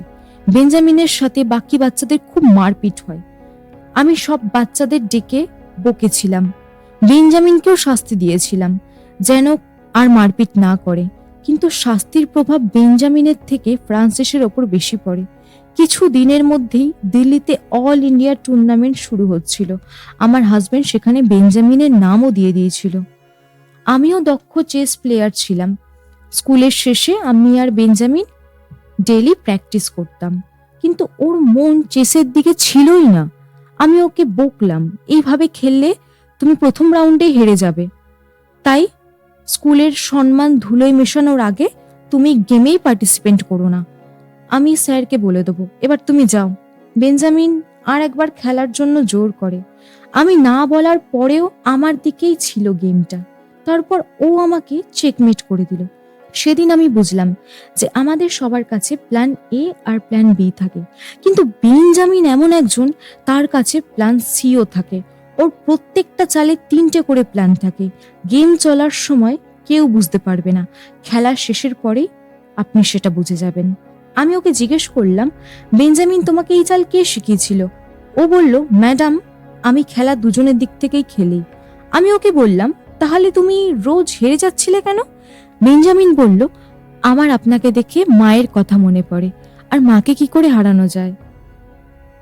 [SPEAKER 1] বেঞ্জামিনের সাথে বাকি বাচ্চাদের খুব মারপিট হয়। আমি সব বাচ্চাদের ডেকে বকেছিলাম। বেঞ্জামিনকেও শাস্তি দিয়েছিলাম যেন আর মারপিট না করে, কিন্তু শাস্তির প্রভাব বেঞ্জামিনের থেকে ফ্রান্সিসের ওপর বেশি পড়ে। কিছু দিনের মধ্যেই দিল্লিতে অল ইন্ডিয়া টুর্নামেন্ট শুরু হচ্ছিল। আমার হাজবেন্ড সেখানে বেঞ্জামিনের নামও দিয়ে দিয়েছিল। আমিও দক্ষ চেস প্লেয়ার ছিলাম। স্কুলের শেষে আমি আর বেঞ্জামিন ডেইলি প্র্যাকটিস করতাম, কিন্তু ওর মন চেসের দিকে ছিলই না। আমি ওকে বকলাম, এইভাবে খেললে তুমি প্রথম রাউন্ডে হেরে যাবে, তাই স্কুলের সম্মান ধুলোয় মেশানোর আগে তুমি গেমেই পার্টিসিপেট করো না। আমি স্যারকে বলে দেবো, এবার তুমি যাও। বেঞ্জামিন আর একবার খেলার জন্য জোর করে। আমি না বলার পরেও আমার দিকেই ছিল গেমটা। তারপর ও আমাকে চেকমেট করে দিল। সেদিন আমি বুঝলাম যে আমাদের সবার কাছে প্ল্যান এ আর প্ল্যান বি থাকে, কিন্তু বেঞ্জামিন এমন একজন, তার কাছে প্ল্যান সিও থাকে। ওর প্রত্যেকটা চালে 3টে করে প্ল্যান থাকে। গেম চলার সময় কেউ বুঝতে পারবে না, খেলার শেষের পরেই আপনি সেটা বুঝে যাবেন। আমি ওকে জিজ্ঞেস করলাম, বেঞ্জামিন তোমাকে এই চাল কে শিখিয়েছিল? ও বলল, ম্যাডাম, আমি খেলা দুজনের দিক থেকেই খেলি। আমি ওকে বললাম, তাহলে তুমি রোজ হেরে যাচ্ছিলে কেন? বেঞ্জামিন বলল, আমার আপনাকে দেখে মায়ের কথা মনে পড়ে, আর মাকে কি করে হারানো যায়?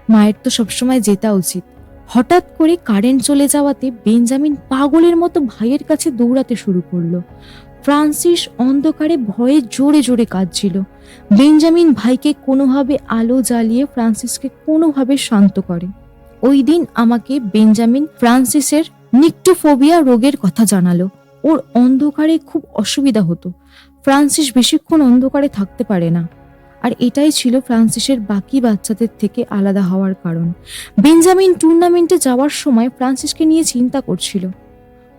[SPEAKER 1] মায়ের তো সবসময় জেতা উচিত। হঠাৎ করে কারেন্ট চলে যাওয়াতে বেঞ্জামিন পাগলের মতো ভাইয়ের কাছে দৌড়াতে শুরু করলো। ফ্রান্সিস অন্ধকারে ভয়ে জোরে জোরে কাঁদছিল। বেঞ্জামিন ভাইকে কোনোভাবে আলো জ্বালিয়ে ফ্রান্সিসকে কোনোভাবে শান্ত করে। ওই দিন আমাকে বেঞ্জামিন ফ্রান্সিসের নিক্টোফোবিয়া রোগের কথা জানালো। ওর অন্ধকারে খুব অসুবিধা হতো। ফ্রান্সিস বেশিক্ষণ অন্ধকারে থাকতে পারে না, আর এটাই ছিল ফ্রান্সিসের বাকি বাচ্চাদের থেকে আলাদা হওয়ার কারণ। বেঞ্জামিন টুর্নামেন্টে যাওয়ার সময় ফ্রান্সিসকে নিয়ে চিন্তা করছিল।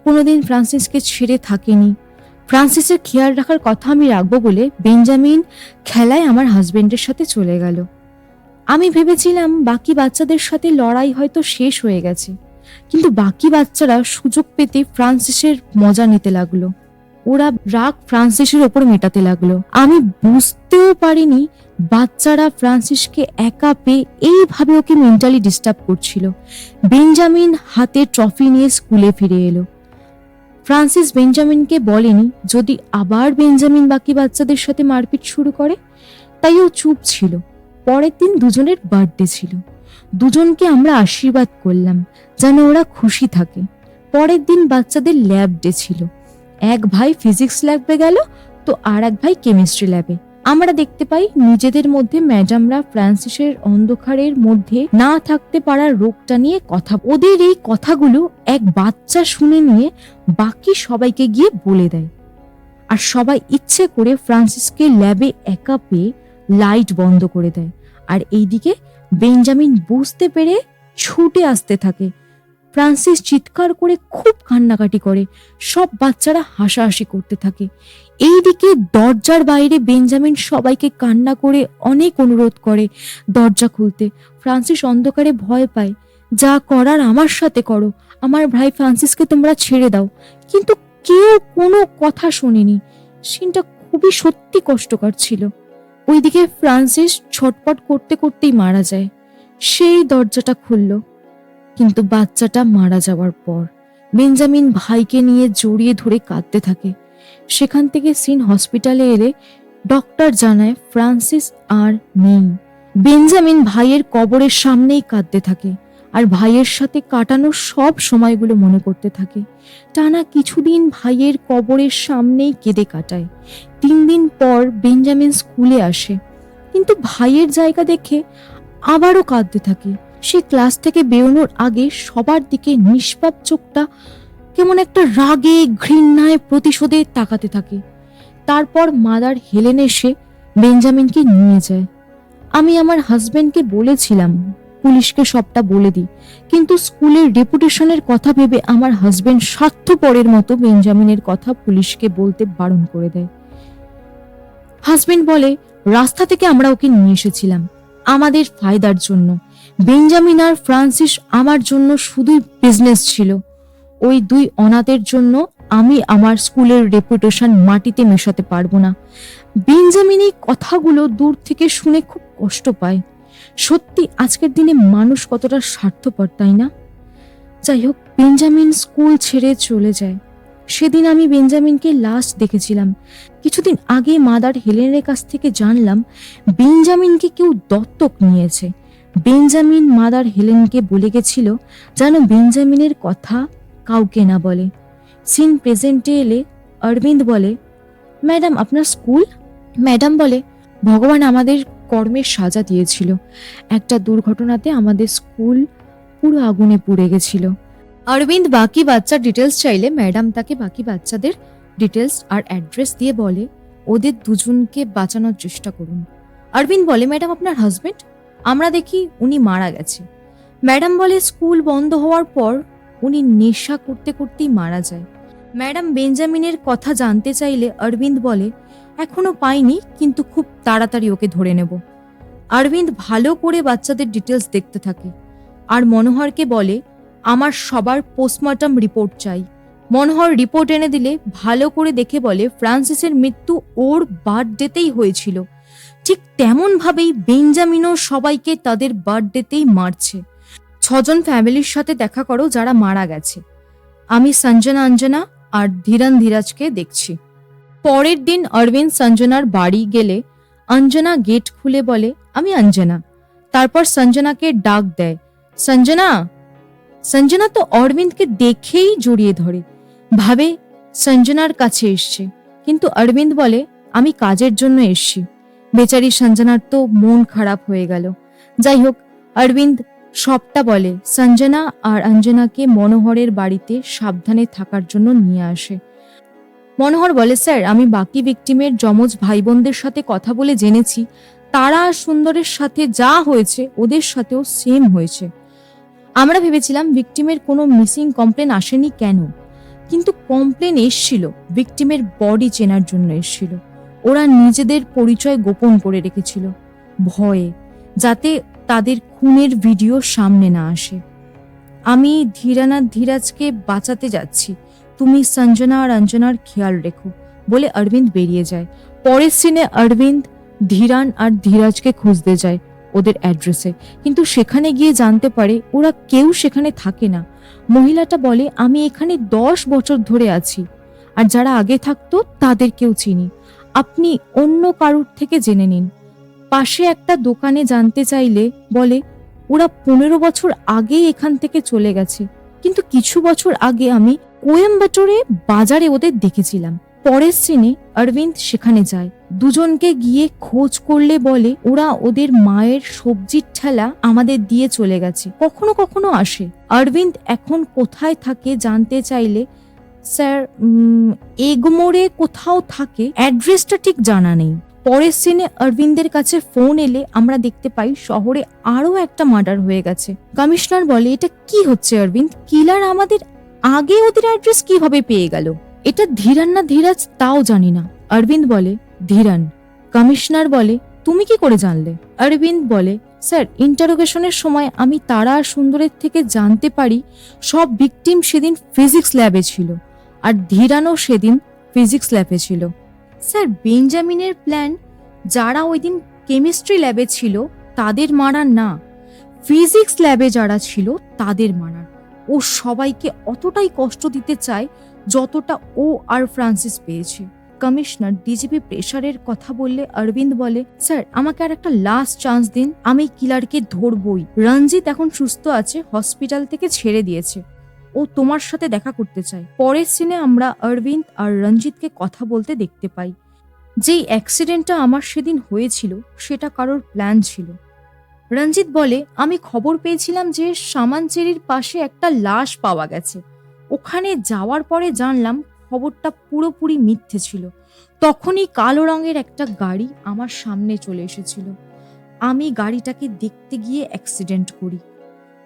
[SPEAKER 1] কোনোদিন ফ্রান্সিসকে ছেড়ে থাকেনি। ফ্রান্সিসের খেয়াল রাখার কথা আমি রাখবো বলে বেঞ্জামিন খেলায় আমার হাজবেন্ডের সাথে চলে গেল। আমি ভেবেছিলাম বাকি বাচ্চাদের সাথে লড়াই হয়তো শেষ হয়ে গেছে, কিন্তু বাকি বাচ্চারা সুযোগ পেতে ফ্রান্সিসের মজা নিতে লাগলো। ওরা রাগ ফ্রান্সিসের ওপর মেটাতে লাগলো। আমি বুঝতেও পারিনি বাচ্চারা ফ্রান্সিসকে একা পেয়ে এইভাবে ওকে মেন্টালি ডিস্টার্ব করছিল। বেঞ্জামিন হাতে ট্রফি নিয়ে স্কুলে ফিরে এলো। ফ্রান্সিস বেঞ্জামিনকে বলেনি যদি আবার বেঞ্জামিন বাকি বাচ্চাদের সাথে মারপিট শুরু করে, তাই ও চুপ ছিল। পরের দিন দুজনের বার্থডে ছিল। দুজনকে আমরা আশীর্বাদ করলাম যেন ওরা খুশি থাকে। পরের দিন বাচ্চাদের ল্যাব ডে ছিল। এক ভাই ফিজিক্স ল্যাবে গেল, তো আর এক ভাই কেমিস্ট্রি ল্যাবে। আমরা দেখতে পাই নিজেদের মধ্যে ম্যাডামরা ফ্রান্সিসের অন্ধকারের মধ্যে না থাকতে পারার রোগটা নিয়ে কথা। ওদের এই কথাগুলো এক বাচ্চা শুনে নিয়ে বাকি সবাইকে গিয়ে বলে দেয়, আর সবাই ইচ্ছে করে ফ্রান্সিসকে ল্যাবে একা পেয়ে লাইট বন্ধ করে দেয়। আর এইদিকে বেঞ্জামিন বুঝতে পেরে ছুটে আসতে থাকে। ফ্রান্সিস চিৎকার করে খুব কান্নাকাটি করে। সব বাচ্চারা হাসাহাসি করতে থাকে। এইদিকে দরজার বাইরে বেঞ্জামিন সবাইকে কান্না করে অনেক অনুরোধ করে দরজা খুলতে। ফ্রান্সিস অন্ধকারে ভয় পায়। যা করার আমার সাথে করো, আমার ভাই ফ্রান্সিসকে তোমরা ছেড়ে দাও। কিন্তু কেউ কোনো কথা শোনেনি। সিনটা খুবই সত্যি কষ্টকর ছিল। ওইদিকে ফ্রান্সিস ছটপট করতে করতেই মারা যায়। সেই দরজাটা খুলল, কিন্তু বাচ্চাটা মারা যাওয়ার পর বেঞ্জামিন ভাইকে নিয়ে জড়িয়ে ধরে কাঁদতে থাকে। সেখান থেকে সিন হসপিটালে এলে ডক্টর জানায় ফ্রান্সিস আর নেই। বেঞ্জামিন ভাইয়ের কবরের সামনেই কাঁদতে থাকে, আর ভাইয়ের সাথে কাটানো সব সময়গুলো মনে করতে থাকে। টানা কিছুদিন ভাইয়ের কবরের সামনেই কেঁদে কাটায়। 3 দিন পর বেঞ্জামিন স্কুলে আসে, কিন্তু ভাইয়ের জায়গা দেখে আবারও কাঁদতে থাকে। সে ক্লাস থেকে বেরোনোর আগে সবার দিকে নিষ্পাপ চোখটা কেমন একটা রাগে, ঘৃণায়, প্রতিশোধে তাকাতে থাকে। তারপর মাদার হেলেন এসে বেঞ্জামিনকে নিয়ে যায়। আমি আমার হাজবেন্ডকে বলেছিলাম পুলিশকে সবটা বলে দিই, কিন্তু স্কুলের রেপুটেশনের কথা ভেবে আমার হাজবেন্ড স্বার্থপরের মতো বেঞ্জামিনের কথা পুলিশকে বলতে বারণ করে দেয়। হাজবেন্ড বলে, রাস্তা থেকে আমরা ওকে নিয়ে এসেছিলাম আমাদের ফায়দার জন্য। বেঞ্জামিন আর ফ্রান্সিস আমার জন্য শুধুই বিজনেস ছিল। ওই 2 অনাথের জন্য আমি আমার স্কুলের রেপুটেশন মাটিতে মেশাতে পারবো না। বেঞ্জামিন এই কথাগুলো দূর থেকে শুনে খুব কষ্ট পায়। সত্যি আজকের দিনে মানুষ কতটা স্বার্থপর, তাই না? যাই হোক, বেঞ্জামিন স্কুল ছেড়ে চলে যায়। সেদিন আমি বেঞ্জামিনকে লাস্ট দেখেছিলাম। কিছুদিন আগে মাদার হেলেনের কাছ থেকে জানলাম বেঞ্জামিনকে কেউ দত্তক নিয়েছে। বেঞ্জামিন মাদার হেলেনকে বলে গেছিল যেন বেঞ্জামিনের কথা কাউকে না বলে। সিন প্রেজেন্টে এলে অরবিন্দ বলে, ম্যাডাম আপনার স্কুল? ম্যাডাম বলে, ভগবান আমাদের কর্মের সাজা দিয়েছিল। একটা দুর্ঘটনাতে আমাদের স্কুল পুরো আগুনে পুড়ে গেছিল। অরবিন্দ বাকি বাচ্চার ডিটেলস চাইলে ম্যাডাম তাকে বাকি বাচ্চাদের ডিটেলস আর অ্যাড্রেস দিয়ে বলে ওদের দুজনকে বাঁচানোর চেষ্টা করুন। অরবিন্দ বলে, ম্যাডাম আপনার হাজবেন্ড? আমরা দেখি উনি মারা গেছে। ম্যাডাম বলে, স্কুল বন্ধ হওয়ার পর উনি নেশা করতে করতেই মারা যায়। ম্যাডাম বেঞ্জামিনের কথা জানতে চাইলে অরবিন্দ বলে, এখনো পাইনি, কিন্তু খুব তাড়াতাড়ি ওকে ধরে নেব। অরবিন্দ ভালো করে বাচ্চাদের ডিটেলস দেখতে থাকে আর মনোহরকে বলে, আমার সবার পোস্টমর্টম রিপোর্ট চাই। মনোহর রিপোর্ট এনে দিলে ভালো করে দেখে বলে, ফ্রান্সিসের মৃত্যু ওর বার্থডেতেই হয়েছিল। ঠিক তেমন ভাবেই বেঞ্জামিনও সবাইকে তাদের বার্থডেতেই মারছে। 6জন ফ্যামিলির সাথে দেখা করো যারা মারা গেছে। আমি সঞ্জনা অঞ্জনা আর ধীরান ধীরাজকে দেখছি। পরের দিন অরবিন্দ সঞ্জনার বাড়ি গেলে অঞ্জনা গেট খুলে বলে, আমি অঞ্জনা। তারপর সঞ্জনাকে ডাক দেয়, সঞ্জনা। সঞ্জনা তো অরবিন্দকে দেখেই জড়িয়ে ধরে, ভাবে সঞ্জনার কাছে এসছে। কিন্তু অরবিন্দ বলে, আমি কাজের জন্য এসছি। বেচারি সঞ্জনার তো মন খারাপ হয়ে গেল। যাই হোক, অরবিন্দ সবটা বলে সঞ্জনা আর অঞ্জনাকে মনোহরের বাড়িতে সাবধানে থাকার জন্য নিয়ে আসে। মনোহর বলে, স্যার আমি বাকি ভিকটিমের যমজ ভাই বোনদের সাথে কথা বলে জেনেছি তারা সুন্দরের সাথে যা হয়েছে ওদের সাথেও সেম হয়েছে। আমরা ভেবেছিলাম ভিকটিমের কোনো মিসিং কমপ্লেন আসেনি কেন, কিন্তু কমপ্লেন এসছিল ভিকটিমের বডি চেনার জন্য এসছিল। ওরা নিজেদের পরিচয় গোপন করে রেখেছিল ভয়ে, যাতে তাদের খুনের ভিডিও সামনে না আসে। আমি ধীরানাথ ধীরাজকে বাঁচাতে যাচ্ছি, তুমি সঞ্জনা আর অঞ্জনার খেয়াল রেখো বলে অরবিন্দ বেরিয়ে যায়। পরের সিনে অরবিন্দ ধীরান আর ধীরাজকে খুঁজতে যায় ওদের অ্যাড্রেসে, কিন্তু সেখানে গিয়ে জানতে পারে ওরা কেউ সেখানে থাকে না। মহিলাটা বলে, আমি এখানে 10 বছর ধরে আছি আর যারা আগে থাকতো তাদের কেউ চিনি, আপনি অন্য কারুর থেকে জেনে নিন। পাশে একটা দোকানে জানতে চাইলে বলে, ওরা 15 বছর আগেই এখান থেকে চলে গেছে, কিন্তু কিছু বছর আগে আমি কোয়েম্বাটোরে বাজারে ওদের দেখেছিলাম। পরের সিনে অরবিন্দ সেখানে যায়। দুজনকে গিয়ে খোঁজ করলে বলে ওরা ওদের মায়ের সবজির ঠেলা আমাদের দিয়ে চলে গেছে, কখনো কখনো আসে। অরবিন্দ এখন কোথায় থাকে জানতে চাইলে, স্যার এগমোরে কোথাও থাকে, অ্যাড্রেসটা ঠিক জানা নেই। পরের সিনে অরবিন্দের কাছে ফোন এলে আমরা দেখতে পাই শহরে আরো একটা মার্ডার হয়ে গেছে। কমিশনার বলে, এটা কি হচ্ছে অরবিন্দ? কিলার আমাদের আগে ওদের অ্যাড্রেস কিভাবে পেয়ে গেল? এটা ধীরান না ধীরাজ তাও জানি না। অরবিন্দ বলে, ধীরান। কমিশনার বলে, তুমি কি করে জানলে? অরবিন্দ বলে, স্যার ইন্টারোগেশনের সময় আমি তারা আর সুন্দরের থেকে জানতে পারি সব ভিকটিম সেদিন ফিজিক্স ল্যাবে ছিল আর ধীরানও সেদিন ফিজিক্স ল্যাবে ছিল। স্যার বেঞ্জামিনের প্ল্যান যারা ওই দিন কেমিস্ট্রি ল্যাবে ছিল তাদের মারার না, ফিজিক্স ল্যাবে যারা ছিল তাদের মারার। ও সবাইকে অতটাই কষ্ট দিতে চায় যতটা ও আর ফ্রান্সিস পেয়েছে। কমিশনার ডিজিপি প্রেসারের কথা বললে অরবিন্দ বলে, স্যার আমাকে আর একটা লাস্ট চান্স দিন, আমি কিলারকে ধরবই। রঞ্জিত এখন সুস্থ আছে, হসপিটাল থেকে ছেড়ে দিয়েছে, ও তোমার সাথে দেখা করতে চায়। পরের সিনে আমরা অরবিন্দ আর রঞ্জিতকে কথা বলতে দেখতে পাই। যেই অ্যাক্সিডেন্টটা আমার সেদিন হয়েছিল সেটা কারোর প্ল্যান ছিল। রঞ্জিত বলে, আমি খবর পেয়েছিলাম যে সামানচেরির পাশে একটা লাশ পাওয়া গেছে। ওখানে যাওয়ার পরে জানলাম খবরটা পুরোপুরি মিথ্যে ছিল। তখনই কালো রঙের একটা গাড়ি আমার সামনে চলে এসেছিল। আমি গাড়িটাকে দেখতে গিয়ে অ্যাক্সিডেন্ট করি।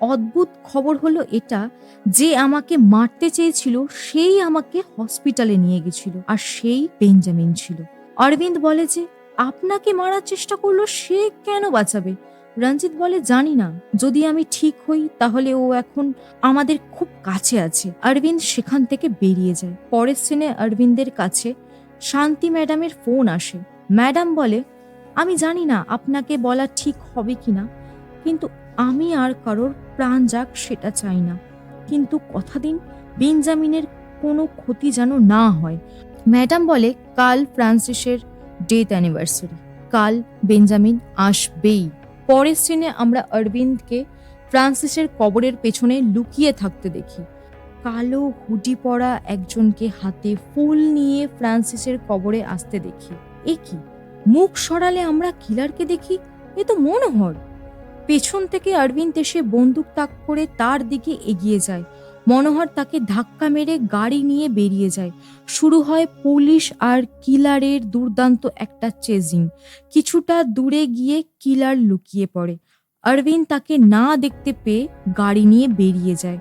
[SPEAKER 1] অদ্ভুত খবর হলো এটা যে আমাকে মারতে চেয়েছিল সেই আমাকে হসপিটালে নিয়ে গেছিল, আর সেই বেঞ্জামিন ছিল। অরবিন্দ বলে যে আপনাকে মারার চেষ্টা করলো, সে কেন বাঁচাবে? রঞ্জিত বলে, জানি না, যদি আমি ঠিক হই তাহলে ও এখন আমাদের খুব কাছে আছে। অরবিন্দ সেখান থেকে বেরিয়ে যায়। পরের সিনে অরবিন্দের কাছে শান্তি ম্যাডামের ফোন আসে। ম্যাডাম বলে, আমি জানি না আপনাকে বলা ঠিক হবে কিনা, কিন্তু আমি আর কারোর প্রাণ যাক সেটা চাই না, কিন্তু কথা দিন বেঞ্জামিনের কোনো ক্ষতি যেন না হয়। ম্যাডাম বলে, কাল ফ্রান্সিসের ডেথ অ্যানিভার্সারি, কাল বেঞ্জামিন আসবেই। পরের সিনে আমরা অরবিন্দকে ফ্রান্সিসের কবরের পেছনে লুকিয়ে থাকতে দেখি। কালো হুডি পরা একজনকে হাতে ফুল নিয়ে ফ্রান্সিসের কবরে আসতে দেখি। এ কি, মুখ সরালে আমরা কিলারকে দেখি, এ তো মনোহর। পেছন থেকে অরবিন্দ এসে বন্দুক তাক করে তার দিকে এগিয়ে যায়। মনোহর তাকে ধাক্কা মেরে গাড়ি নিয়ে বেরিয়ে যায়। শুরু হয় পুলিশ আর কিলারের দুর্দান্ত একটা চেজিং। কিছুটা দূরে গিয়ে কিলার লুকিয়ে পড়ে। অরবিন্দ তাকে না দেখতে পেয়ে গাড়ি নিয়ে বেরিয়ে যায়।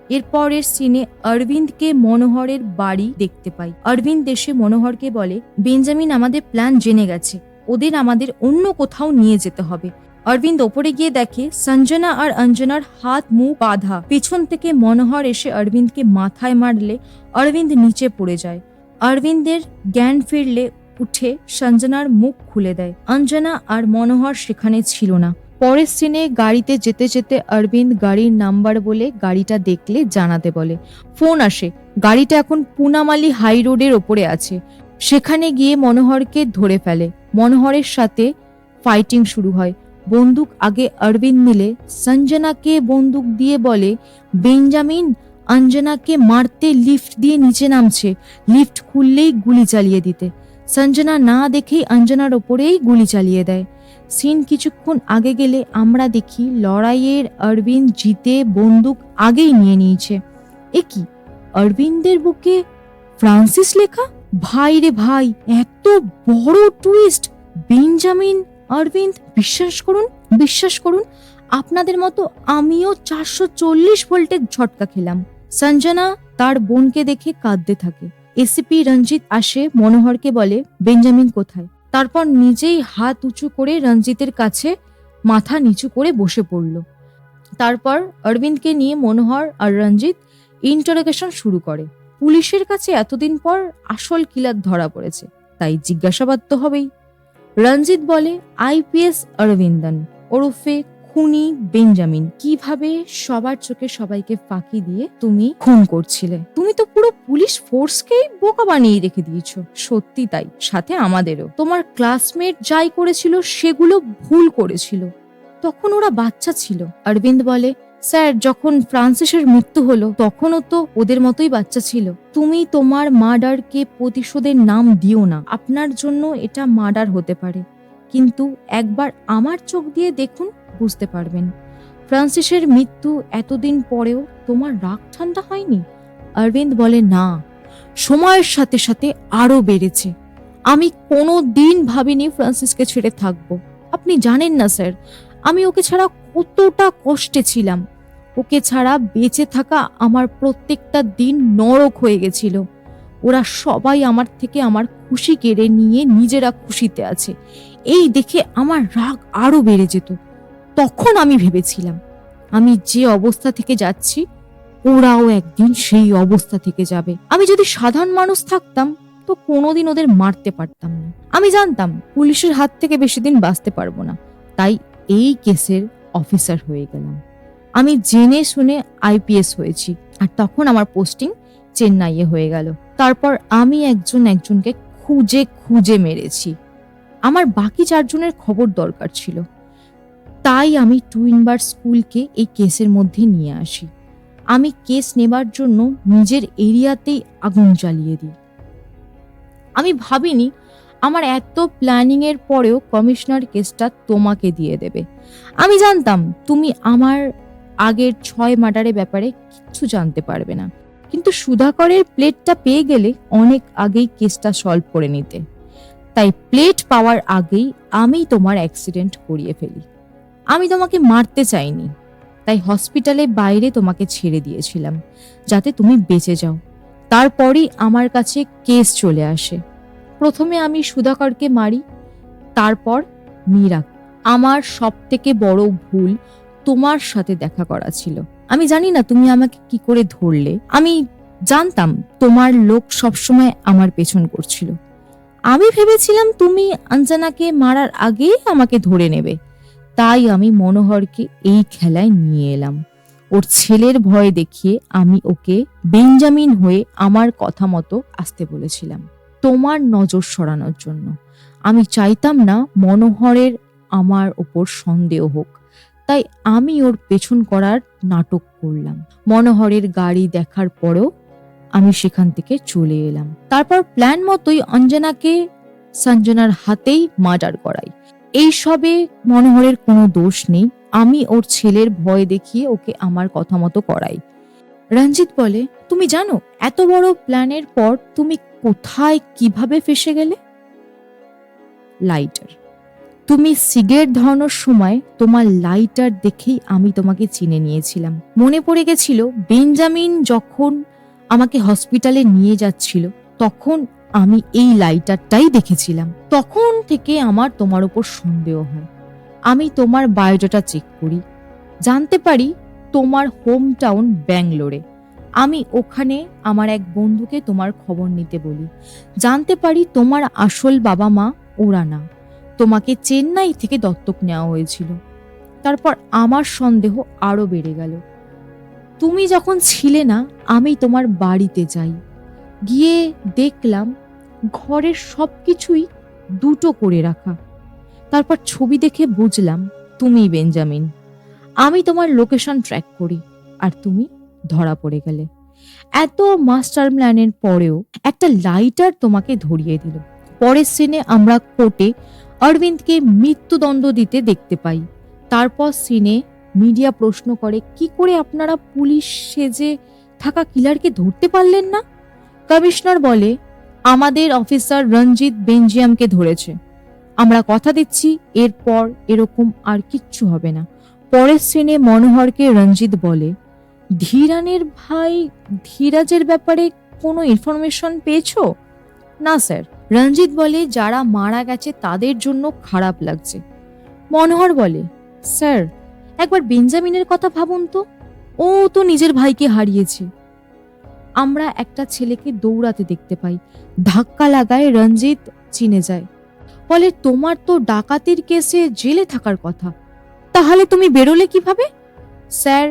[SPEAKER 1] এরপরের সিনে অরবিন্দকে মনোহরের বাড়ি দেখতে পাই। অরবিন্দ এসে মনোহরকে বলে, বেঞ্জামিন আমাদের প্ল্যান জেনে গেছে, ওদের আমাদের অন্য কোথাও নিয়ে যেতে হবে। অরবিন্দ ওপরে গিয়ে দেখে সঞ্জনা আর অঞ্জনার হাত মুখ বাঁধা। পেছন থেকে মনোহর এসে অরবিন্দকে মাথায় মারলে অরবিন্দ নিচে পড়ে যায়। অরবিন্দের জ্ঞান ফিরলে উঠে সঞ্জনার মুখ খুলে দেয়। অঞ্জনা আর মনোহর সেখানে ছিল না। পরের সিনে গাড়িতে যেতে যেতে অরবিন্দ গাড়ির নাম্বার বলে গাড়িটা দেখলে জানাতে বলে। ফোন আসে, গাড়িটা এখন পুনামালি হাই রোডের ওপরে আছে। সেখানে গিয়ে মনোহরকে ধরে ফেলে। মনোহরের সাথে ফাইটিং শুরু হয়। বন্দুক আগে অরবিন্দ নিলে সঞ্জনাকে বন্দুক দিয়ে বলে, বেঞ্জামিন অঞ্জনাকে মারতে লিফট দিয়ে নিচে নামছে, লিফট খুললেই গুলি চালিয়ে দিতে। সঞ্জনা না দেখেই অঞ্জনার ওপরেই গুলি চালিয়ে দেয়। সিন কিছুক্ষণ আগে গেলে আমরা দেখি লড়াইয়ের অরবিন্দ জিতে বন্দুক আগেই নিয়ে নিয়েছে। এ কি, অরবিন্দের বুকে ফ্রান্সিস লেখা? ভাই রে ভাই, এত বড় টুইস্ট! বেঞ্জামিন অরবিন্দ। বিশ্বাস করুন আপনাদের মতো আমিও 440 ভোল্টের ঝটকা খেলাম। সঞ্জনা তার বোনকে দেখে কাঁদতে থাকে। এসিপি রঞ্জিত আসে, মনোহরকে বলে, বেঞ্জামিন কোথায়? তারপর নিজেই হাত উঁচু করে রঞ্জিতের কাছে মাথা নিচু করে বসে পড়ল। তারপর অরবিন্দকে নিয়ে মনোহর আর রঞ্জিত ইন্টারোগেশন শুরু করে। পুলিশের কাছে এতদিন পর আসল কিলার ধরা পড়েছে, তাই জিজ্ঞাসাবাদ তো হবেই। রঞ্জিত বলে, আইপিএস অরবিন্দন ওরফে খুনি বেঞ্জামিন, কিভাবে সবার চোখে সবাইকে ফাঁকি দিয়ে তুমি খুন করছিলে? তুমি তো পুরো পুলিশ ফোর্সকেই বোকা বানিয়ে রেখে দিয়েছ। সত্যি তাই, সাথে আমাদেরও। তোমার ক্লাসমেট যাই করেছিল সেগুলো ভুল করেছিল, তখন ওরা বাচ্চা ছিল। অরবিন্দ বলে, স্যার, যখন ফ্রান্সিসের মৃত্যু হলো তখনও তো ওদের মতোই বাচ্চা ছিল। তুমি তোমার মার্ডারকে প্রতিশোধের নাম দিও না। আপনার জন্য এটা মার্ডার হতে পারে, কিন্তু একবার আমার চোখ দিয়ে দেখুন, বুঝতে পারবেন। ফ্রান্সিসের মৃত্যু এতদিন পরেও তোমার রাগ ঠান্ডা হয়নি? অরবিন্দ বলে, না, সময়ের সাথে সাথে আরো বেড়েছে। আমি কোনো দিন ভাবিনি ফ্রান্সিসকে ছেড়ে থাকবো। আপনি জানেন না স্যার, আমি ওকে ছাড়া কতটা কষ্টে ছিলাম। ওকে ছাড়া বেঁচে থাকা আমার প্রত্যেকটা দিন নরক হয়ে গেছিল। ওরা সবাই আমার থেকে আমার খুশি কেড়ে নিয়ে নিজেরা খুশিতে আছে, এই দেখে আমার রাগ আরো বেড়ে যেত। তখন আমি ভেবেছিলাম, আমি যে অবস্থা থেকে যাচ্ছি ওরাও একদিন সেই অবস্থা থেকে যাবে। আমি যদি সাধারণ মানুষ থাকতাম তো কোনোদিন ওদের মারতে পারতাম না। আমি জানতাম পুলিশের হাত থেকে বেশি দিন বাঁচতে পারবো না, তাই এই কেসের অফিসার হয়ে গেলাম। আমি জেনে শুনে আইপিএস হয়েছি, আর তখন আমার পোস্টিং চেন্নাইয়ে হয়ে গেল। তারপর আমি একজনকে খুঁজে খুঁজে মেরেছি। আমার বাকি 4 জনের খবর দরকার ছিল, তাই আমি টুইনবার স্কুলকে এই কেসের মধ্যে নিয়ে আসি। আমি কেস নেবার জন্য নিজের এরিয়াতেই আগুন জ্বালিয়ে দিই। আমি ভাবিনি আমার এত প্ল্যানিং এর পরেও কমিশনার কেসটা তোমাকে দিয়ে দেবে। আমি জানতাম তুমি আমার আগের 6 মার্ডারের ব্যাপারে কিচ্ছু জানতে পারবে না, কিন্তু সুধাকরের প্লেটটা পেয়ে গেলে অনেক আগেই কেসটা সলভ করে নিতে। তাই প্লেট পাওয়ার আগেই আমি তোমার অ্যাক্সিডেন্ট করিয়ে ফেলি। আমি তোমাকে মারতে চাইনি, তাই হসপিটালে বাইরে তোমাকে ছেড়ে দিয়েছিলাম যাতে তুমি বেঁচে যাও। তারপরই আমার কাছে কেস চলে আসে। প্রথমে আমি সুধাকরকে মারি, তারপর মীরা। আমার সব থেকে বড় ভুল তোমার সাথে দেখা করা ছিল। আমি জানি না তুমি আমাকে কি করে ধরলে। আমি জানতাম তোমার লোক সবসময় আমার পেছন করছিল। আমি ভেবেছিলাম তুমি অঞ্জনাকে মারার আগেই আমাকে ধরে নেবে, তাই আমি মনোহরকে এই খেলায় নিয়ে এলাম। ওর ছেলের ভয় দেখিয়ে আমি ওকে বেঞ্জামিন হয়ে আমার কথা মতো আসতে বলেছিলাম, তোমার নজর সরানোর জন্য। আমি চাইতাম না মনোহরের আমার ওপর সন্দেহ হোক, তাই আমি ওর পেছন করার নাটক করলাম। মনোহরের গাড়ি দেখার পরেও আমি সেখান থেকে চলে এলাম। তারপর প্ল্যান মতোই অঞ্জনাকে সঞ্জনার হাতেই মার্ডার করাই। এইসবে মনোহরের কোনো দোষ নেই, আমি ওর ছেলের ভয় দেখিয়ে ওকে আমার কথা মতো করাই। রঞ্জিত বলে, তুমি জানো এত বড় প্ল্যানের পর তুমি কোথায় কিভাবে ফেসে গেলে? লাইটার। তুমি সিগারেট ধরানোর সময় তোমার লাইটার দেখেই আমি তোমাকে চিনে নিয়েছিলাম। মনে পড়ে গেছিল বেঞ্জামিন যখন আমাকে হসপিটালে নিয়ে যাচ্ছিল তখন আমি এই লাইটারটাই দেখেছিলাম। তখন থেকে আমার তোমার উপর সন্দেহ হয়। আমি তোমার বায়োডাটা চেক করি, জানতে পারি তোমার হোম টাউন ব্যাঙ্গালোরে। আমি ওখানে আমার এক বন্ধুকে তোমার খবর নিতে বলি, জানতে পারি তোমার আসল বাবা মা ওরা না, তোমাকে চেন্নাই থেকে দত্তক নেওয়া হয়েছিল। তারপর আমার সন্দেহ আরো বেড়ে গেল। তুমি যখন ছিলে না আমি তোমার বাড়িতে যাই, গিয়ে দেখলাম ঘরের সবকিছুই দুটো করে রাখা। তারপর ছবি দেখে বুঝলাম তুমি বেঞ্জামিন। আমি তোমার লোকেশন ট্র্যাক করি আর তুমি ধরা পড়ে গেলে। এত মাস্টার প্ল্যানের পরেও একটা লাইটার তোমাকে ধরিয়ে দিল। পরের সিনে আমরা কোর্টে অরবিন্দকে মৃত্যুদণ্ড দিতে দেখতে পাই। তারপর সিনে মিডিয়া প্রশ্ন করে, কি করে আপনারা পুলিশ সেজে থাকা কিলারকে ধরতে পারলেন না? কমিশনার বলে, আমাদের অফিসার রঞ্জিত বেঞ্জিয়ামকে ধরেছে, আমরা কথা দিচ্ছি এরপর এরকম আর কিচ্ছু হবে না। পরের সিনে মনোহরকে রঞ্জিত বলে, ধীরানের ভাই ধীরাজের ব্যাপারে কোনো ইনফরমেশন পেয়েছো? না স্যার। রঞ্জিত বলে, যারা মারা গেছে তাদের জন্য খারাপ লাগছে। মনোহর বলে, স্যার একবার বেঞ্জামিনের কথা ভাবুন তো, ও তো নিজের ভাইকে হারিয়েছে। আমরা একটা ছেলেকে দৌড়াতে দেখতে পাই, ধাক্কা লাগায় রঞ্জিত চিনে যায়। বলে, তোমার তো ডাকাতির কেসে জেলে থাকার কথা, তাহলে তুমি বেরোলে কিভাবে? স্যার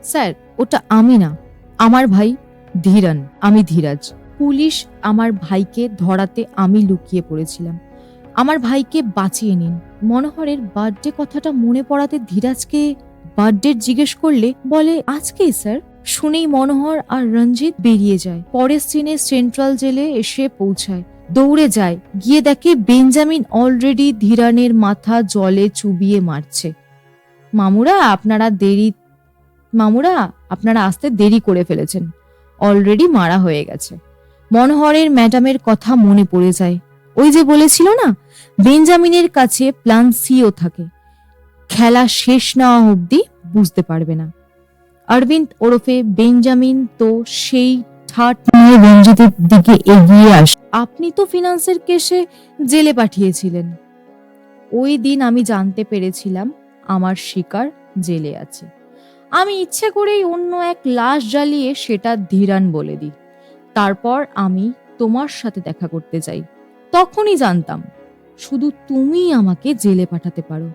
[SPEAKER 1] স্যার ওটা আমি না, আমার ভাই ধীরান, আমি ধীরাজ। পুলিশ আমার ভাইকে ধরাতে আমি লুকিয়ে পড়েছিলাম, আমার ভাইকে বাঁচিয়ে নিন। মনোহরের বার্থডে কথাটা মনে পড়াতে ধীরাজকে বার্থডে জিজ্ঞেস করলে বলে, আজকেই স্যার। শুনেই মনোহর আর রঞ্জিত বেরিয়ে যায়। পরের সিনে সেন্ট্রাল জেলে এসে পৌঁছায়, দৌড়ে যায়, গিয়ে দেখে বেঞ্জামিন অলরেডি ধীরানের মাথা জলে চুবিয়ে মারছে। মামুরা আপনারা আসতে দেরি করে ফেলেছেন, অলরেডি মারা হয়ে গেছে। মনোহরের ম্যাডামের কথা মনে পড়ে যায়, ওই যে বলেছিল না বেঞ্জামিনের কাছে প্ল্যান সিও থাকে, খেলা শেষ না অবধি বুঝতে পারবে না। অরবিন্দ ওরফে বেঞ্জামিন তো সেই ঠাট নিয়ে রঞ্জিতের দিকে এগিয়ে আসে, আপনি তো ফিনান্সের কেসে জেলে পাঠিয়েছিলেন। ওই দিন আমি জানতে পেরেছিলাম আমার শিকার জেলে আছে। আমি ইচ্ছে করেই অন্য এক লাশ জ্বালিয়ে সেটা ধীরান বলে দিই। তারপর আমি তোমার সাথে দেখা করতে যাই। তখনই জানতাম শুধু তুমিই আমাকে জেলে পাঠাতে পারো।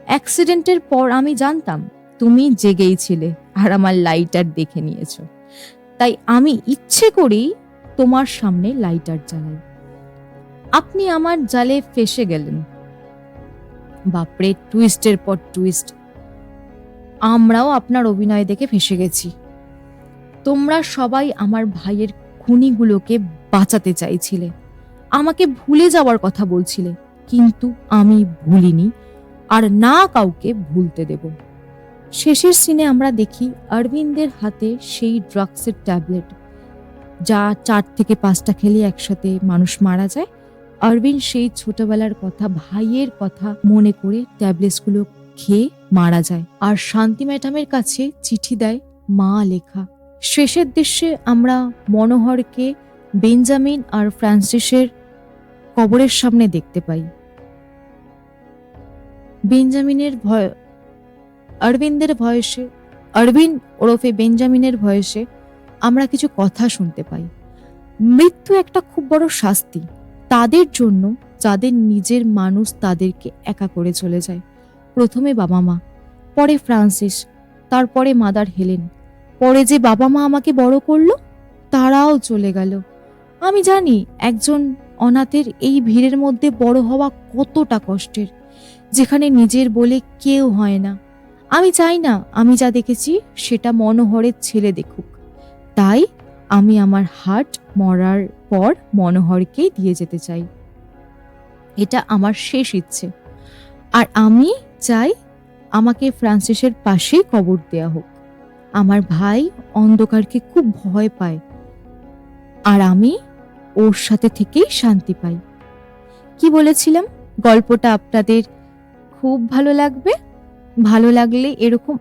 [SPEAKER 1] অ্যাক্সিডেন্টের পর আমি জানতাম তুমি জেগেই ছিলে আর আমার লাইটার দেখে নিয়েছো, তাই আমি ইচ্ছে করেই তোমার সামনে লাইটার জ্বালাই। আপনি আমার জালে ফেসে গেলেন। বাপরে, টুইস্টের পর টুইস্ট। আমরাও আপনার অভিনয় দেখে ফেসে গেছি। তোমরা সবাই আমার ভাইয়ের খুনিগুলোকে বাঁচাতে চাইছিলে, আমাকে ভুলে যাওয়ার কথা বলছিলে, কিন্তু আমি ভুলিনি আর না কাউকে ভুলতে দেব। শেষের সিনে আমরা দেখি অরবিন্দের হাতে সেই ড্রাগসের ট্যাবলেট, যা 4 থেকে 5টা খেলে একসাথে মানুষ মারা যায়। অরবিন্দ সেই ছোটবেলার কথা, ভাইয়ের কথা মনে করে ট্যাবলেটসগুলো খেয়ে মারা যায় আর শান্তি ম্যাডামের কাছে চিঠি দেয় মা লেখা। শেষের দৃশ্যে আমরা মনোহরকে বেঞ্জামিন আর ফ্রান্সিসের কবরের সামনে দেখতে পাই। অরবিন্দ ওরফে বেঞ্জামিনের ভয়েসে আমরা কিছু কথা শুনতে পাই। মৃত্যু একটা খুব বড় শাস্তি তাদের জন্য যাদের নিজের মানুষ তাদেরকে একা করে চলে যায়। প্রথমে বাবা মা, পরে ফ্রান্সিস, তারপরে মাদার হেলেন, পরে যে বাবা মা আমাকে বড় করলো তারাও চলে গেল। আমি জানি একজন অনাথের এই ভিড়ের মধ্যে বড় হওয়া কতটা কষ্টের, যেখানে নিজের বলে কেউ হয় না। আমি চাই না আমি যা দেখেছি সেটা মনোহরের ছেলে দেখুক, তাই আমি আমার হার্ট মরার পর মনোহরকেই দিয়ে যেতে চাই। এটা আমার শেষ ইচ্ছে। আর আমি চাই আমাকে ফ্রান্সিসের পাশে কবর দেয়া হোক। আমার ভাই অন্ধকারকে খুব ভয় পায়, আর আমি ওর সাথে থেকেই শান্তি পাই। কি বলেছিলাম, গল্পটা আপনাদের খুব ভালো লাগবে। ভালো লাগলে এরকম